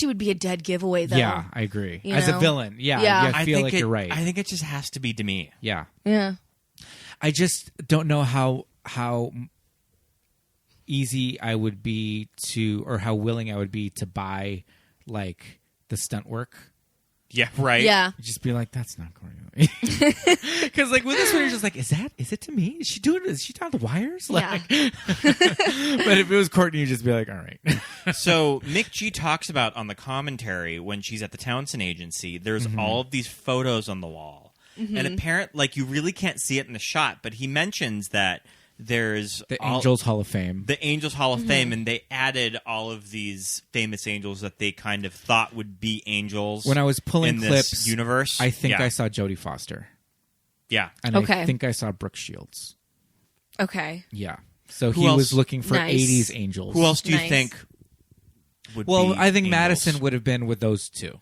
would be a dead giveaway, though. Yeah, I agree. As a villain, I feel like you're right. I think it just has to be Demi. Yeah. Yeah. I just don't know how easy I would be or how willing I would be to buy, like, the stunt work. Yeah, right. Yeah. Just be like, that's not Courtney. Because like with this one, you're just like, is it to me? Is she doing the wires? Like, Yeah. But if it was Courtney, you'd just be like, all right. So Mick G talks about on the commentary when she's at the Townsend agency, there's all of these photos on the wall. And you really can't see it in the shot, but he mentions that there's the Angels Hall of Fame. The Angels Hall of Fame, and they added all of these famous angels that they kind of thought would be angels. When I was pulling in clips, this universe, I think I saw Jodie Foster. Yeah. And I think I saw Brooke Shields. Okay. Yeah. So he was looking for 80s angels. Who else do you think would be I think angels? Madison would have been with those two.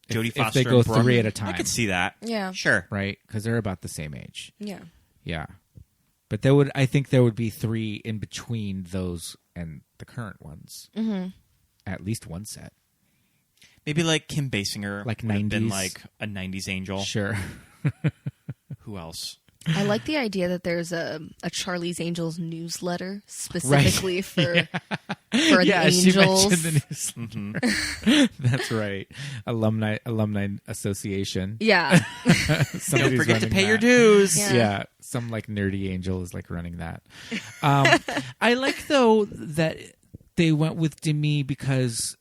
Jodie Foster if they go and Brooke. 3 at a time. I could see that. Yeah. Sure. Right? Because they're about the same age. Yeah. Yeah. But I think there would be 3 in between those and the current ones. Mm-hmm. At least one set. Maybe like Kim Basinger. Like would have 90s. been like a 90s angel. Sure. Who else? I like the idea that there's a Charlie's Angels newsletter specifically for the Angels. She mentioned the newsletter. That's right. Alumni Association. Yeah. Don't forget to pay your dues. Yeah. Some like nerdy angel is like running that. I like though that they went with Demi because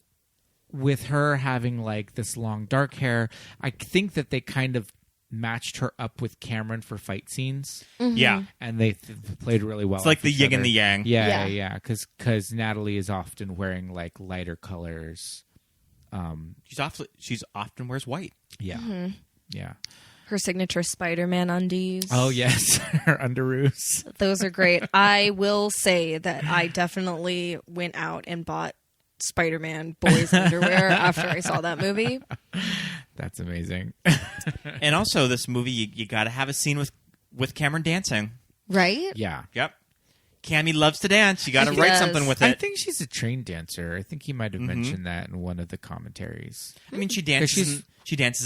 with her having like this long dark hair, I think that they kind of matched her up with Cameron for fight scenes. Mm-hmm. Yeah. And they played really well. It's like the yin and the yang. Yeah. Because Natalie is often wearing like lighter colors. She's often wears white. Yeah. Mm-hmm. Yeah. Her signature Spider-Man undies. Oh, yes. Her underoos. Those are great. I will say that I definitely went out and bought Spider-Man boys underwear after I saw that movie. That's amazing. And also, this movie, you got to have a scene with Cameron dancing. Right? Yeah. Yep. Cammy loves to dance. You got to She write does. something with it. I think she's a trained dancer. I think he might have mentioned that in one of the commentaries. I mean, she dances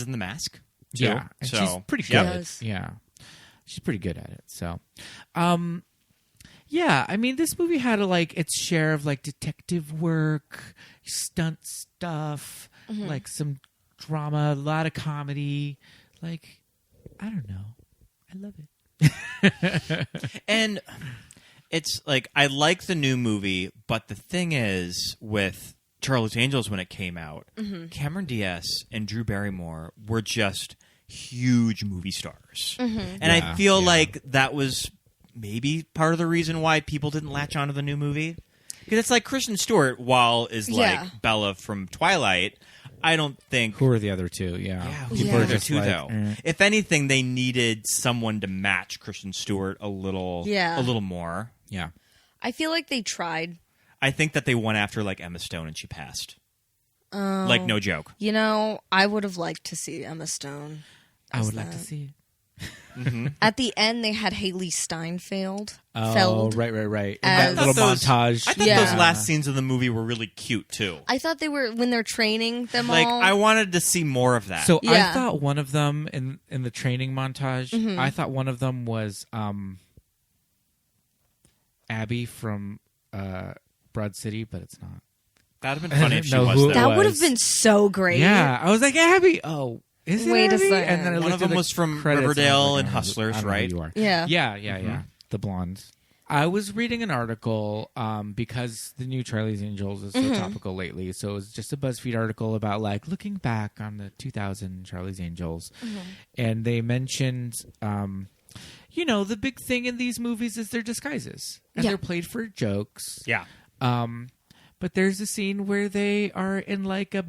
in The Mask. Too, yeah. And so she's pretty good. yep. Yeah. She's pretty good at it. So, yeah, I mean, this movie had its share of detective work, stunt stuff, some drama, a lot of comedy. I don't know. I love it. And it's like, I like the new movie, but the thing is, with Charlie's Angels, when it came out, Cameron Diaz and Drew Barrymore were just huge movie stars. And I feel like that was maybe part of the reason why people didn't latch onto the new movie. Because it's like Kristen Stewart, while is like Bella from Twilight, I don't think... Who are the other two? Yeah. Who are the other two, though? If anything, they needed someone to match Kristen Stewart a little more. Yeah. I feel like they tried. I think that they went after like Emma Stone and she passed. Like, no joke. You know, I would have liked to see Emma Stone. I would like to see it. At the end, they had Haley Steinfeld. Oh, right. As, that little montage. I thought those last scenes of the movie were really cute, too. I thought they were, when they're training them like, all. I wanted to see more of that. So I thought one of them, in the training montage, I thought one of them was Abby from Broad City, but it's not. That would have been funny if she was there. That would have been so great. Yeah, I was like, Abby, is it Wait Abby? a second. And then I One looked of at them was from Riverdale and Hustlers, right? You are. Yeah. Yeah. The blonde. I was reading an article because the new Charlie's Angels is so topical lately. So it was just a BuzzFeed article about like looking back on the 2000 Charlie's Angels. And they mentioned, the big thing in these movies is their disguises. And they're played for jokes. Yeah. But there's a scene where they are in like a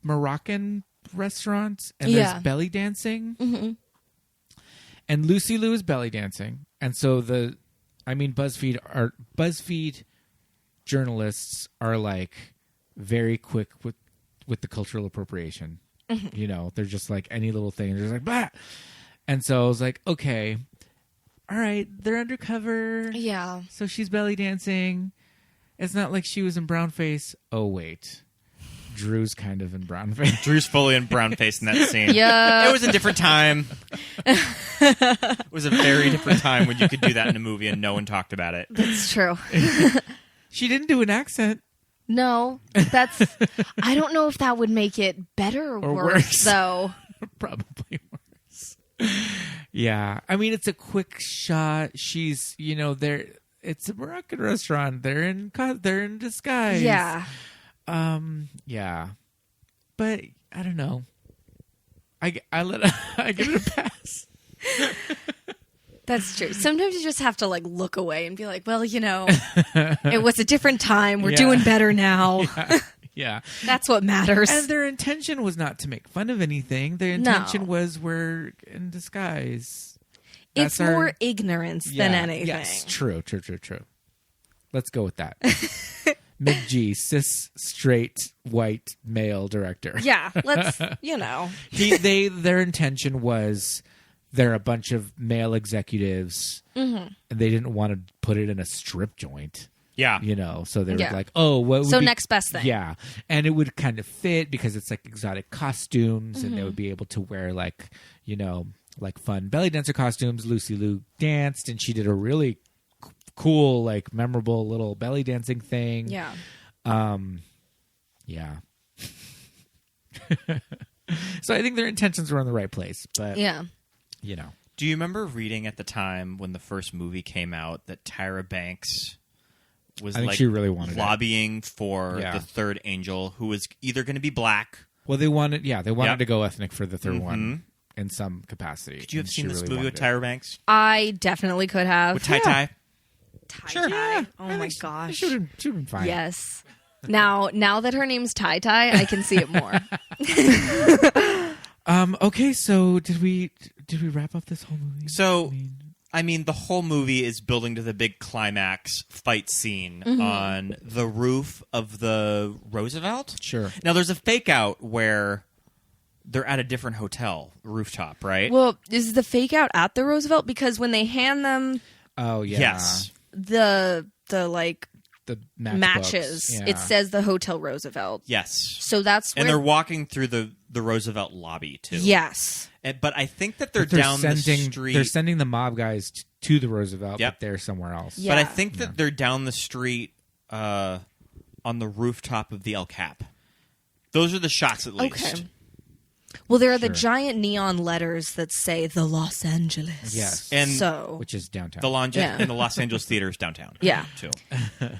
Moroccan restaurant and there's belly dancing. And Lucy Liu is belly dancing. And so BuzzFeed journalists are like very quick with the cultural appropriation. They're just like any little thing. They're just like, bah! And so I was like, okay, all right, they're undercover. Yeah. So she's belly dancing. It's not like she was in brownface. Oh, wait. Drew's kind of in brownface. Drew's fully in brownface in that scene. Yeah. It was a different time. It was a very different time when you could do that in a movie and no one talked about it. That's true. She didn't do an accent. No, I don't know if that would make it better or worse, though. Probably worse. Yeah. I mean, it's a quick shot. She's, there. It's a Moroccan restaurant. They're in disguise. Yeah. Yeah. But I don't know. I give it a pass. That's true. Sometimes you just have to like look away and be like, well, it was a different time. We're doing better now. Yeah. That's what matters. And their intention was not to make fun of anything. Their intention was we're in disguise. It's more ignorance than anything. Yes, true. Let's go with that. McG, cis, straight, white, male director. Yeah, let's, Their intention was they're a bunch of male executives, and they didn't want to put it in a strip joint. Yeah. So they were like, oh, what would So be... next best thing. Yeah. And it would kind of fit because it's like exotic costumes, and they would be able to wear like, like fun belly dancer costumes. Lucy Liu danced, and she did a really cool, like memorable little belly dancing thing. Yeah. Yeah. So I think their intentions were in the right place, but Do you remember reading at the time when the first movie came out that Tyra Banks was I think she really wanted lobbying for the third angel, who was either going to be black? Well, they wanted to go ethnic for the third one in some capacity. Could you have seen this movie with Tyra Banks? I definitely could have. With Tai? Sure. Yeah. Oh my gosh. She would have been fine. Yes. Now that her name's Tai, I can see it more. Okay, so did we wrap up this whole movie? So, the whole movie is building to the big climax fight scene on the roof of the Roosevelt. Sure. Now, there's a fake out where they're at a different hotel rooftop, right? Well, is the fake out at the Roosevelt? Because when they hand them... Oh, yeah. Yes. The matches, it says the Hotel Roosevelt. Yes. So that's where... And they're walking through the Roosevelt lobby, too. Yes. But I think that they're down the street... They're sending the mob guys to the Roosevelt, but they're somewhere else. Yeah. But I think that they're down the street on the rooftop of the El Cap. Those are the shots, at least. Okay. Well, there are the giant neon letters that say the Los Angeles. Yes. And which is downtown. And the Los Angeles Theater is downtown. Yeah. Too.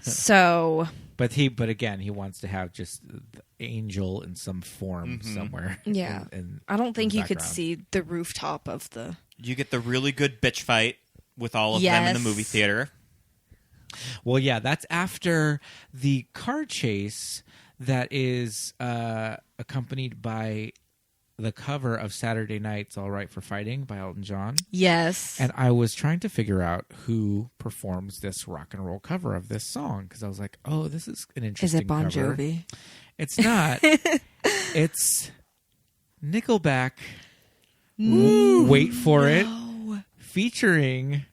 So. But again, he wants to have just the angel in some form somewhere. Yeah. I don't think you could see the rooftop of the... You get the really good bitch fight with all of them in the movie theater. Well, yeah, that's after the car chase that is accompanied by the cover of Saturday Night's All Right for Fighting by Elton John. Yes. And I was trying to figure out who performs this rock and roll cover of this song because I was like, oh, this is an interesting Is it Bon cover. Jovi? It's not. It's Nickelback. Wait for it. Featuring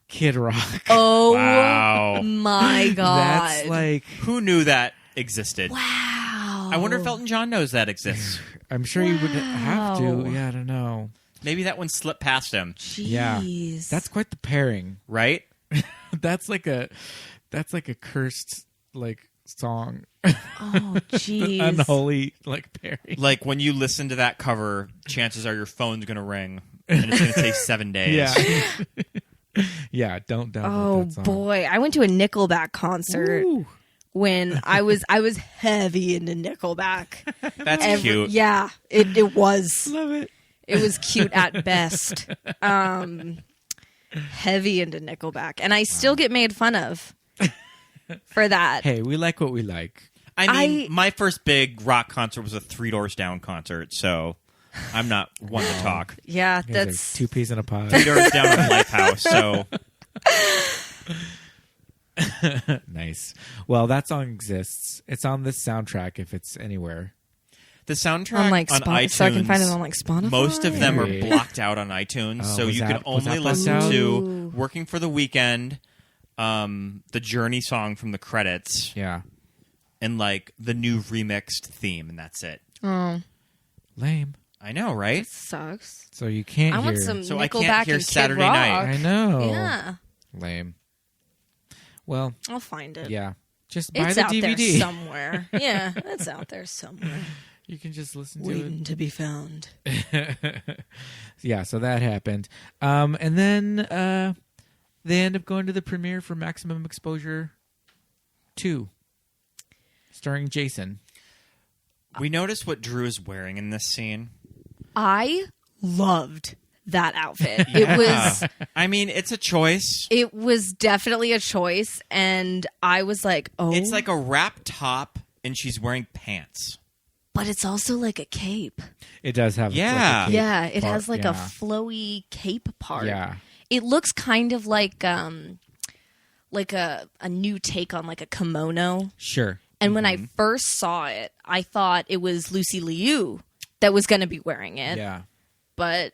Kid Rock. Oh, wow. My God. That's like... Who knew that existed? Wow. I wonder if Elton John knows that exists. I'm sure you would have to. Yeah, I don't know. Maybe that one slipped past him. Jeez. Yeah. That's quite the pairing. Right? That's like a cursed like song. Oh, jeez. Unholy like pairing. Like when you listen to that cover, chances are your phone's going to ring and it's going to take 7 days. Yeah. Yeah, don't download that song. Boy, I went to a Nickelback concert. Ooh. When I was heavy into Nickelback. That's cute. Yeah, it was. Love it. It was cute at best. Heavy into Nickelback, and I still get made fun of for that. Hey, we like what we like. I mean, my first big rock concert was a Three Doors Down concert, so I'm not one to talk. Yeah, You guys that's are 2 peas in a pod. Three Doors Down on Lifehouse, so... Nice. Well, that song exists. It's on this soundtrack if it's anywhere. The soundtrack on like on iTunes, so I can find it on like Spotify. most of them are blocked out on iTunes, so you can only listen to "Working for the Weekend," the Journey song from the credits, and like the new remixed theme, and that's it. Oh, lame. I know, right? That sucks. So you can't I hear. want some So Nickelback I can't hear and Kid Saturday Rock. Night. I know. Yeah, Lame. Well, I'll find it. Yeah, just buy It's the out DVD there somewhere. Yeah, it's out there somewhere. You can just listen to Waiting to be found. Yeah, so that happened. And then they end up going to the premiere for Maximum Exposure 2, starring Jason. We noticed what Drew is wearing in this scene. I loved that outfit. It was... I mean, it's a choice. It was definitely a choice, and I was like, oh. It's like a wrap top, and she's wearing pants. But it's also like a cape. It does have Yeah. like a cape Yeah, it part, has like yeah. a flowy cape part. Yeah. It looks kind of like a new take on like a kimono. Sure. And when I first saw it, I thought it was Lucy Liu that was going to be wearing it. Yeah. But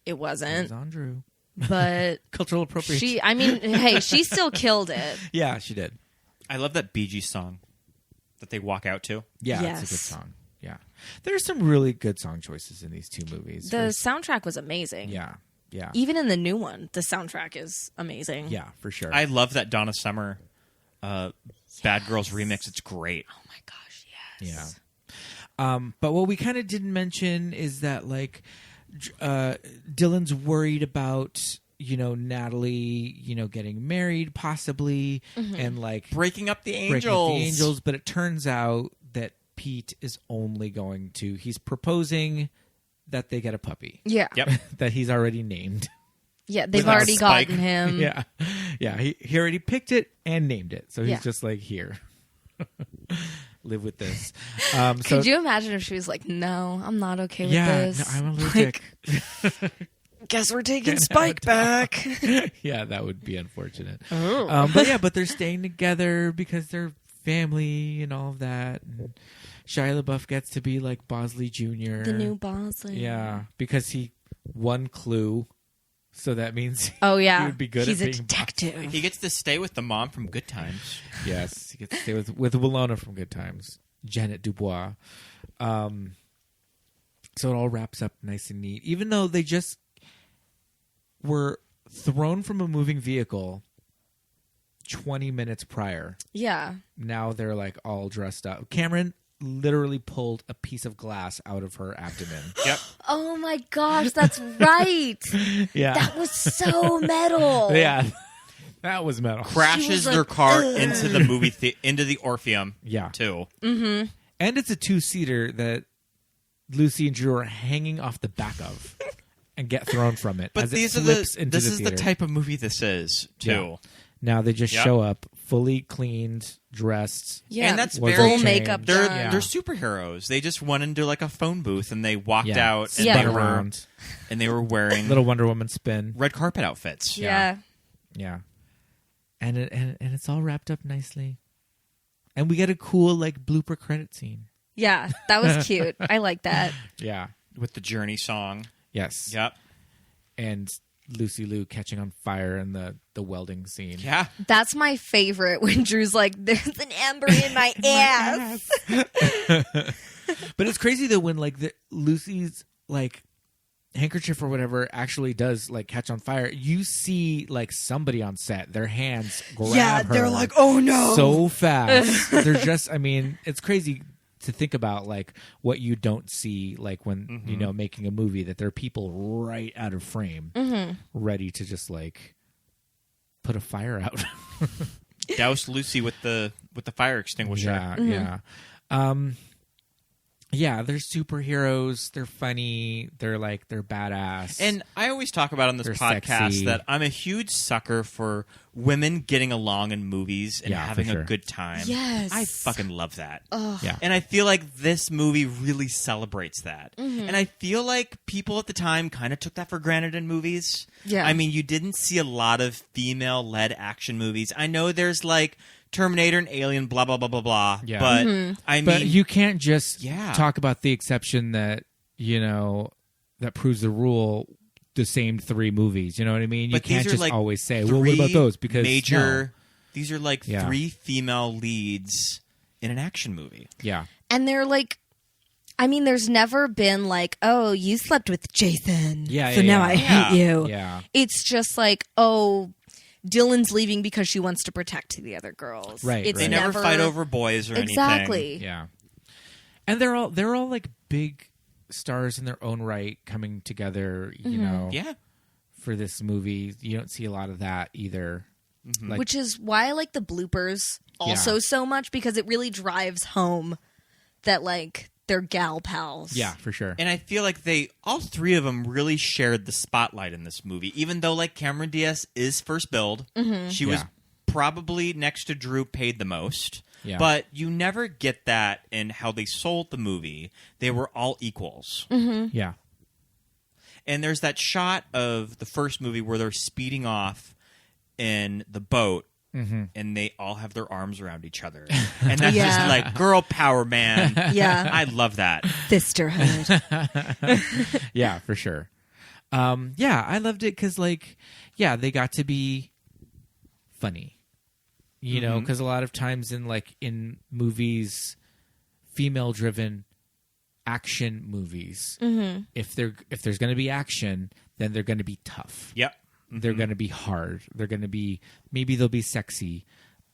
it wasn't. It was on Drew. But cultural appropriation. Hey, she still killed it. Yeah, she did. I love that Bee Gees song that they walk out to. Yeah, Yes. it's a good song. Yeah. There's some really good song choices in these two movies. The soundtrack was amazing. Yeah. Yeah. Even in the new one, the soundtrack is amazing. Yeah, for sure. I love that Donna Summer Bad Girls remix. It's great. Oh my gosh, yes. Yeah. But what we kind of didn't mention is that like Dylan's worried about, Natalie, getting married possibly and like breaking up the angels. But it turns out that Pete is only going to, he's proposing that they get a puppy. Yeah. Yep. That he's already named. Yeah, they've Without a already spike. gotten him. Yeah. Yeah. He already picked it and named it. So he's Yeah. just like, here. Live with this. Could you imagine if she was like, no, I'm not okay with this? No, I'm allergic. Guess we're taking Spike back. Yeah, that would be unfortunate. Oh. But they're staying together because they're family and all of that. And Shia LaBeouf gets to be like Bosley Jr. The new Bosley. Yeah, because he won Clue. So that means Oh, yeah. he would be good He's at a being detective. He gets to stay with the mom from Good Times. Yes, he gets to stay with Willona from Good Times, Janet Dubois. So it all wraps up nice and neat. Even though they just were thrown from a moving vehicle 20 minutes prior. Yeah. Now they're like all dressed up. Cameron, literally pulled a piece of glass out of her abdomen. Yep. Oh my gosh, that's right. Yeah. That was so metal. Yeah. That was metal. Crashes their car into the into the Orpheum. Yeah. Too. Mm-hmm. And it's a 2-seater that Lucy and Drew are hanging off the back of and get thrown from it. But as these it are flips the into this the is theater. the type of movie this is too. Yeah. Now they just show up fully cleaned, dressed. Yeah, and that's was very full makeup. They're done. they're superheroes. They just went into like a phone booth and they walked out and spun they were around. and they were wearing Little Wonder Woman spin. red carpet outfits. Yeah. Yeah. And it's all wrapped up nicely. And we get a cool like blooper credit scene. Yeah, that was cute. I like that. Yeah. With the Journey song. Yes. Yep. And Lucy Liu catching on fire in the welding scene. Yeah. That's my favorite when Drew's like, there's an ember in my ass. But it's crazy though when like Lucy's like handkerchief or whatever actually does like catch on fire. You see like somebody on set, their hands grab her. They're like, oh no. So fast. They're just, I mean, it's crazy to think about like what you don't see like when you know making a movie, that there are people right out of frame ready to just like put a fire out. Douse Lucy with the fire extinguisher. Yeah. Yeah, they're superheroes. They're funny. They're badass. And I always talk about on this They're podcast sexy. that I'm a huge sucker for women getting along in movies and Yeah, having for sure. a good time. Yes. I fucking love that. Yeah. And I feel like this movie really celebrates that. And I feel like people at the time kind of took that for granted in movies. Yeah. I mean, you didn't see a lot of female-led action movies. I know there's like Terminator and Alien, blah, blah, blah, blah, blah. Yeah. But I mean... But you can't just Yeah. talk about the exception that, you know, that proves the rule, the same 3 movies. You know what I mean? You But can't these are just like always say, well, what about 3 those? Because major... These are like Yeah. 3 female leads in an action movie. Yeah. And they're like, I mean, there's never been like, oh, you slept with Jason. Yeah, So yeah, now yeah. I hate you. Yeah. It's just like, oh, Dylan's leaving because she wants to protect the other girls. Right, It's right. They never fight over boys or exactly. anything. Yeah. And they're all like big stars in their own right coming together, you know, Yeah. for this movie. You don't see a lot of that either. Like, Which is why I like the bloopers also so much, because it really drives home that like they're gal pals. yeah, for sure. And I feel like all 3 of them really shared the spotlight in this movie. Even though like Cameron Diaz is first billed, she was Yeah. probably next to Drew paid the most. Yeah. But you never get that in how they sold the movie. They were all equals. Yeah. And there's that shot of the first movie where they're speeding off in the boat and they all have their arms around each other. And that's Yeah. just like girl power, man. Yeah. I love that. Sisterhood. Yeah, for sure. Yeah, I loved it because, like, yeah, they got to be funny, you know, because a lot of times in movies, female-driven action movies, if there's going to be action, then they're going to be tough. Yep. They're going to be hard. They're going to be, maybe they'll be sexy,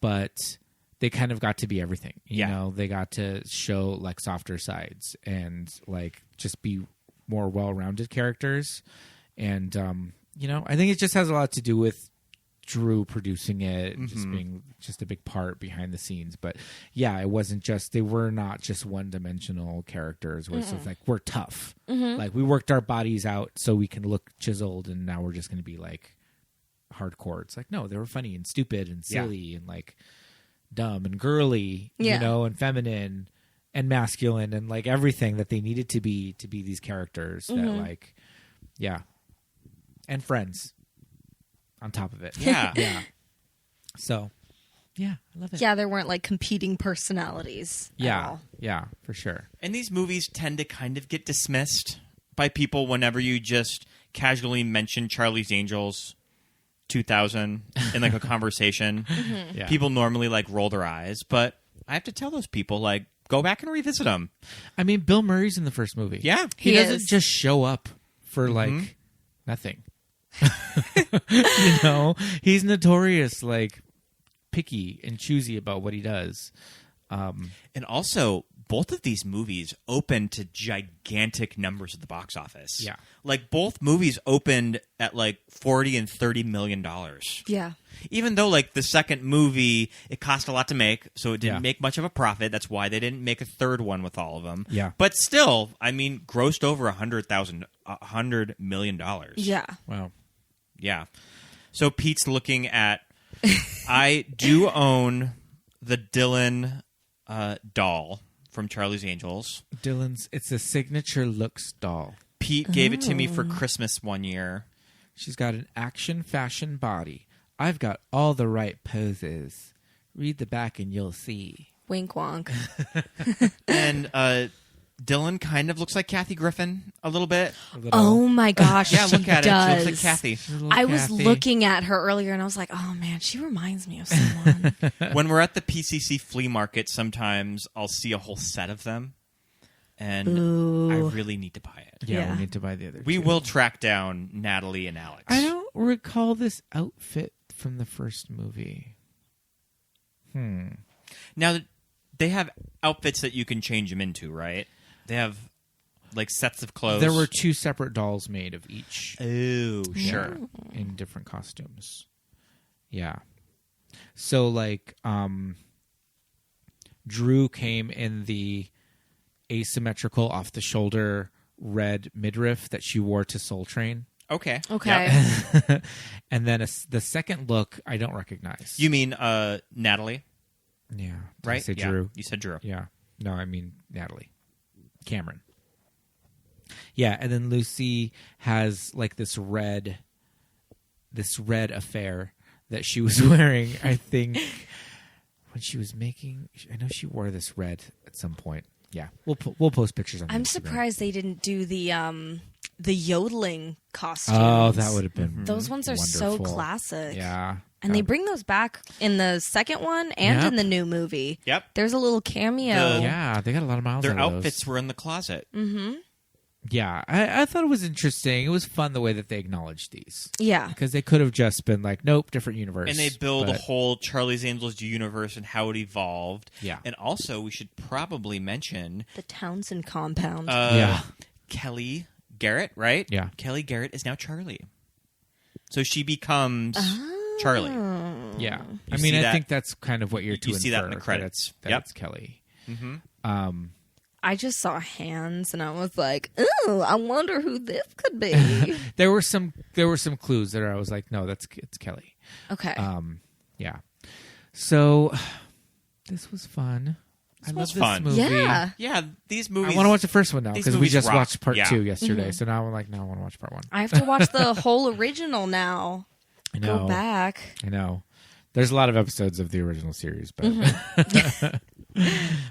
but they kind of got to be everything. You know, they got to show like softer sides and like just be more well-rounded characters. And, you know, I think it just has a lot to do with Drew producing it and just being just a big part behind the scenes. But yeah, it wasn't just, they were not just one-dimensional characters where it's just like, we're tough. Like we worked our bodies out so we can look chiseled and now we're just going to be like hardcore. It's like, no, they were funny and stupid and silly and like dumb and girly, you know, and feminine and masculine and like everything that they needed to be these characters that like, yeah. And friends on top of it. Yeah. Yeah. So, yeah, I love it. Yeah, there weren't like competing personalities. at Yeah. all. Yeah, for sure. And these movies tend to kind of get dismissed by people whenever you just casually mention Charlie's Angels 2000 in like a conversation. Yeah. People normally like roll their eyes, but I have to tell those people like go back and revisit them. I mean, Bill Murray's in the first movie. Yeah. He He doesn't is. just show up for like nothing. You know, he's notorious like picky and choosy about what he does. And also both of these movies opened to gigantic numbers at the box office. Yeah. Like, both movies opened at like $40 and $30 million. Yeah. Even though, like, the second movie, it cost a lot to make, so it didn't make much of a profit. That's why they didn't make a third one with all of them. Yeah. But still, I mean, grossed over $100 million. Yeah. Wow. Yeah. So Pete's looking at... I do own the Dylan doll from Charlie's Angels. Dylan's, it's a signature looks doll. Pete gave it to me for Christmas one year. She's got an action fashion body. I've got all the right poses. Read the back and you'll see. Wink wonk. And Dylan kind of looks like Kathy Griffin a little bit. Oh my gosh. Yeah, look at does. it. She looks like Kathy. I was looking at her earlier and I was like, oh man, she reminds me of someone. When we're at the PCC flea market, sometimes I'll see a whole set of them. And I really need to buy it. Yeah, we need to buy the other We two. will track down Natalie and Alex. I don't recall this outfit from the first movie. Now, they have outfits that you can change them into, right? They have, like, sets of clothes. There were 2 separate dolls made of each. Oh, sure. In different costumes. Yeah. So, like, Drew came in the asymmetrical off-the-shoulder red midriff that she wore to Soul Train. Okay. Okay. And then the second look, I don't recognize. You mean Natalie? Yeah. Did Right? I say Yeah. Drew? You said Drew. Yeah. No, I mean Natalie. Cameron. Yeah, and then Lucy has like this red affair that she was wearing, I think, when she was making... I know she wore this red at some point. Yeah, we'll post pictures on I'm Instagram. surprised they didn't do the yodeling costumes. Oh, that would have been Those ones are so wonderful. classic. Yeah. And they bring those back in the second one and Yep. in the new movie. Yep. There's a little cameo. Yeah, they got a lot of miles Their out of outfits those. were in the closet. Mm-hmm. Yeah, I thought it was interesting. It was fun the way that they acknowledged these. Yeah. Because they could have just been like, nope, different universe. And they build a but- whole Charlie's Angels universe and how it evolved. Yeah. And also, we should probably mention The Townsend compound. Yeah. Kelly Garrett, right? Yeah. Kelly Garrett is now Charlie. So she becomes Charlie. Yeah. You I mean, see I that- think that's kind of what you're to you see that in the infer, credits. That Yep. it's Kelly. Mm-hmm. I just saw hands and I was like, ooh, I wonder who this could be. There were some clues that I was like, no, it's Kelly. Okay. Yeah. So this was fun. I love was this fun. movie. Yeah. Yeah, these movies. I want to watch the first one now these because we movies just rock. watched part Yeah. 2 yesterday. So now I'm like, no, I want to watch part 1. I have to watch the whole original now. I know. Go back. I know. There's a lot of episodes of the original series, but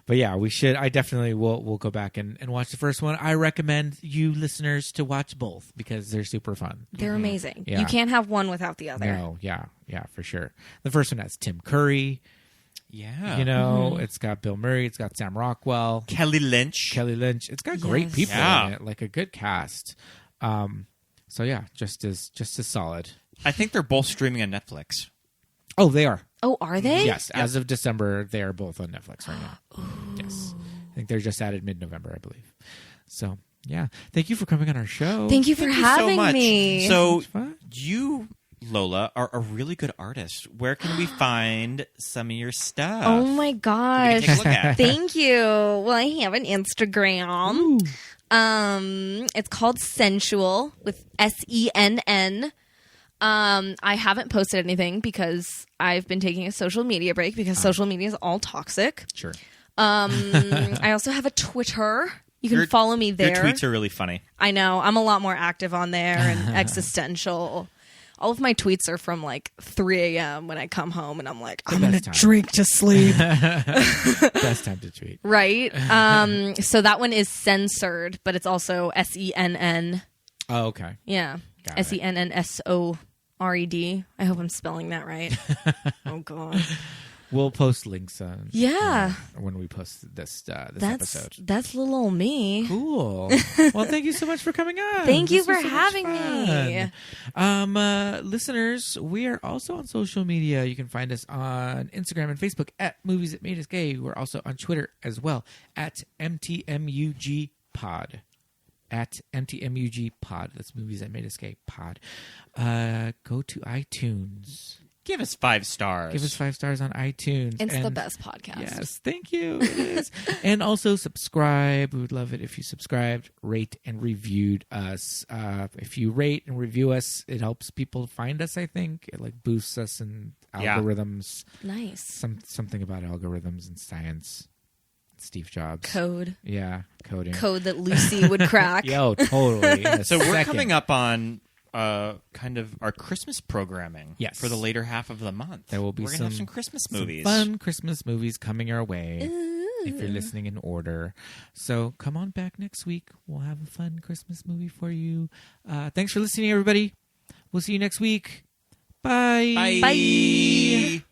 but yeah, we should. I definitely will go back and watch the first one. I recommend you listeners to watch both because they're super fun. They're amazing. Yeah. You can't have one without the other. No, yeah, for sure. The first one has Tim Curry. Yeah. You know, it's got Bill Murray. It's got Sam Rockwell. Kelly Lynch. It's got great Yes. people Yeah. in it, like a good cast. So yeah, just as solid. I think they're both streaming on Netflix. Oh, they are. Oh, are they? Yes, as of December, they are both on Netflix right now. Yes, I think they're just added mid-November, I believe. So yeah, thank you for coming on our show. Thank you for Thank you having so much. me. So It's fun. you, Lola, are a really good artist. Where can we find some of your stuff? Oh my We gosh. can take a look at. Thank you. Well, I have an Instagram. It's called Sensual with SENN. I haven't posted anything because I've been taking a social media break because social media is all toxic. Sure. I also have a Twitter. You can Your- follow me there. Your tweets are really funny. I know. I'm a lot more active on there and existential. All of my tweets are from like 3 a.m. when I come home and I'm like, I'm going to time. drink to sleep. Best time to tweet. Right? So that one is censored, but it's also SENN. Oh, okay. Yeah. Got it. SENNSORED. I hope I'm spelling that right. Oh, God. We'll post links on when we post this episode. That's little old me. Cool. Well, thank you so much for coming on. Thank you for having me. Listeners, we are also on social media. You can find us on Instagram and Facebook at Movies That Made Us Gay. We're also on Twitter as well at MTMUG Pod. At MTMUG Pod. That's Movies That Made Us Gay Pod. Go to iTunes. Give us 5 stars. Give us 5 stars on iTunes. It's the best podcast. Yes, thank you. It is. And also subscribe. We would love it if you subscribed, rate, and reviewed us. If you rate and review us, it helps people find us, I think. It like boosts us in algorithms. Nice. Something about algorithms and science. Steve Jobs. Code. Yeah, coding. Code that Lucy would crack. Yo, totally. So we're coming up on kind of our Christmas programming for the later half of the month. There will be we're gonna have some Christmas movies. Fun Christmas movies coming our way. If you're listening in order. So come on back next week. We'll have a fun Christmas movie for you. Thanks for listening, everybody. We'll see you next week. Bye. Bye.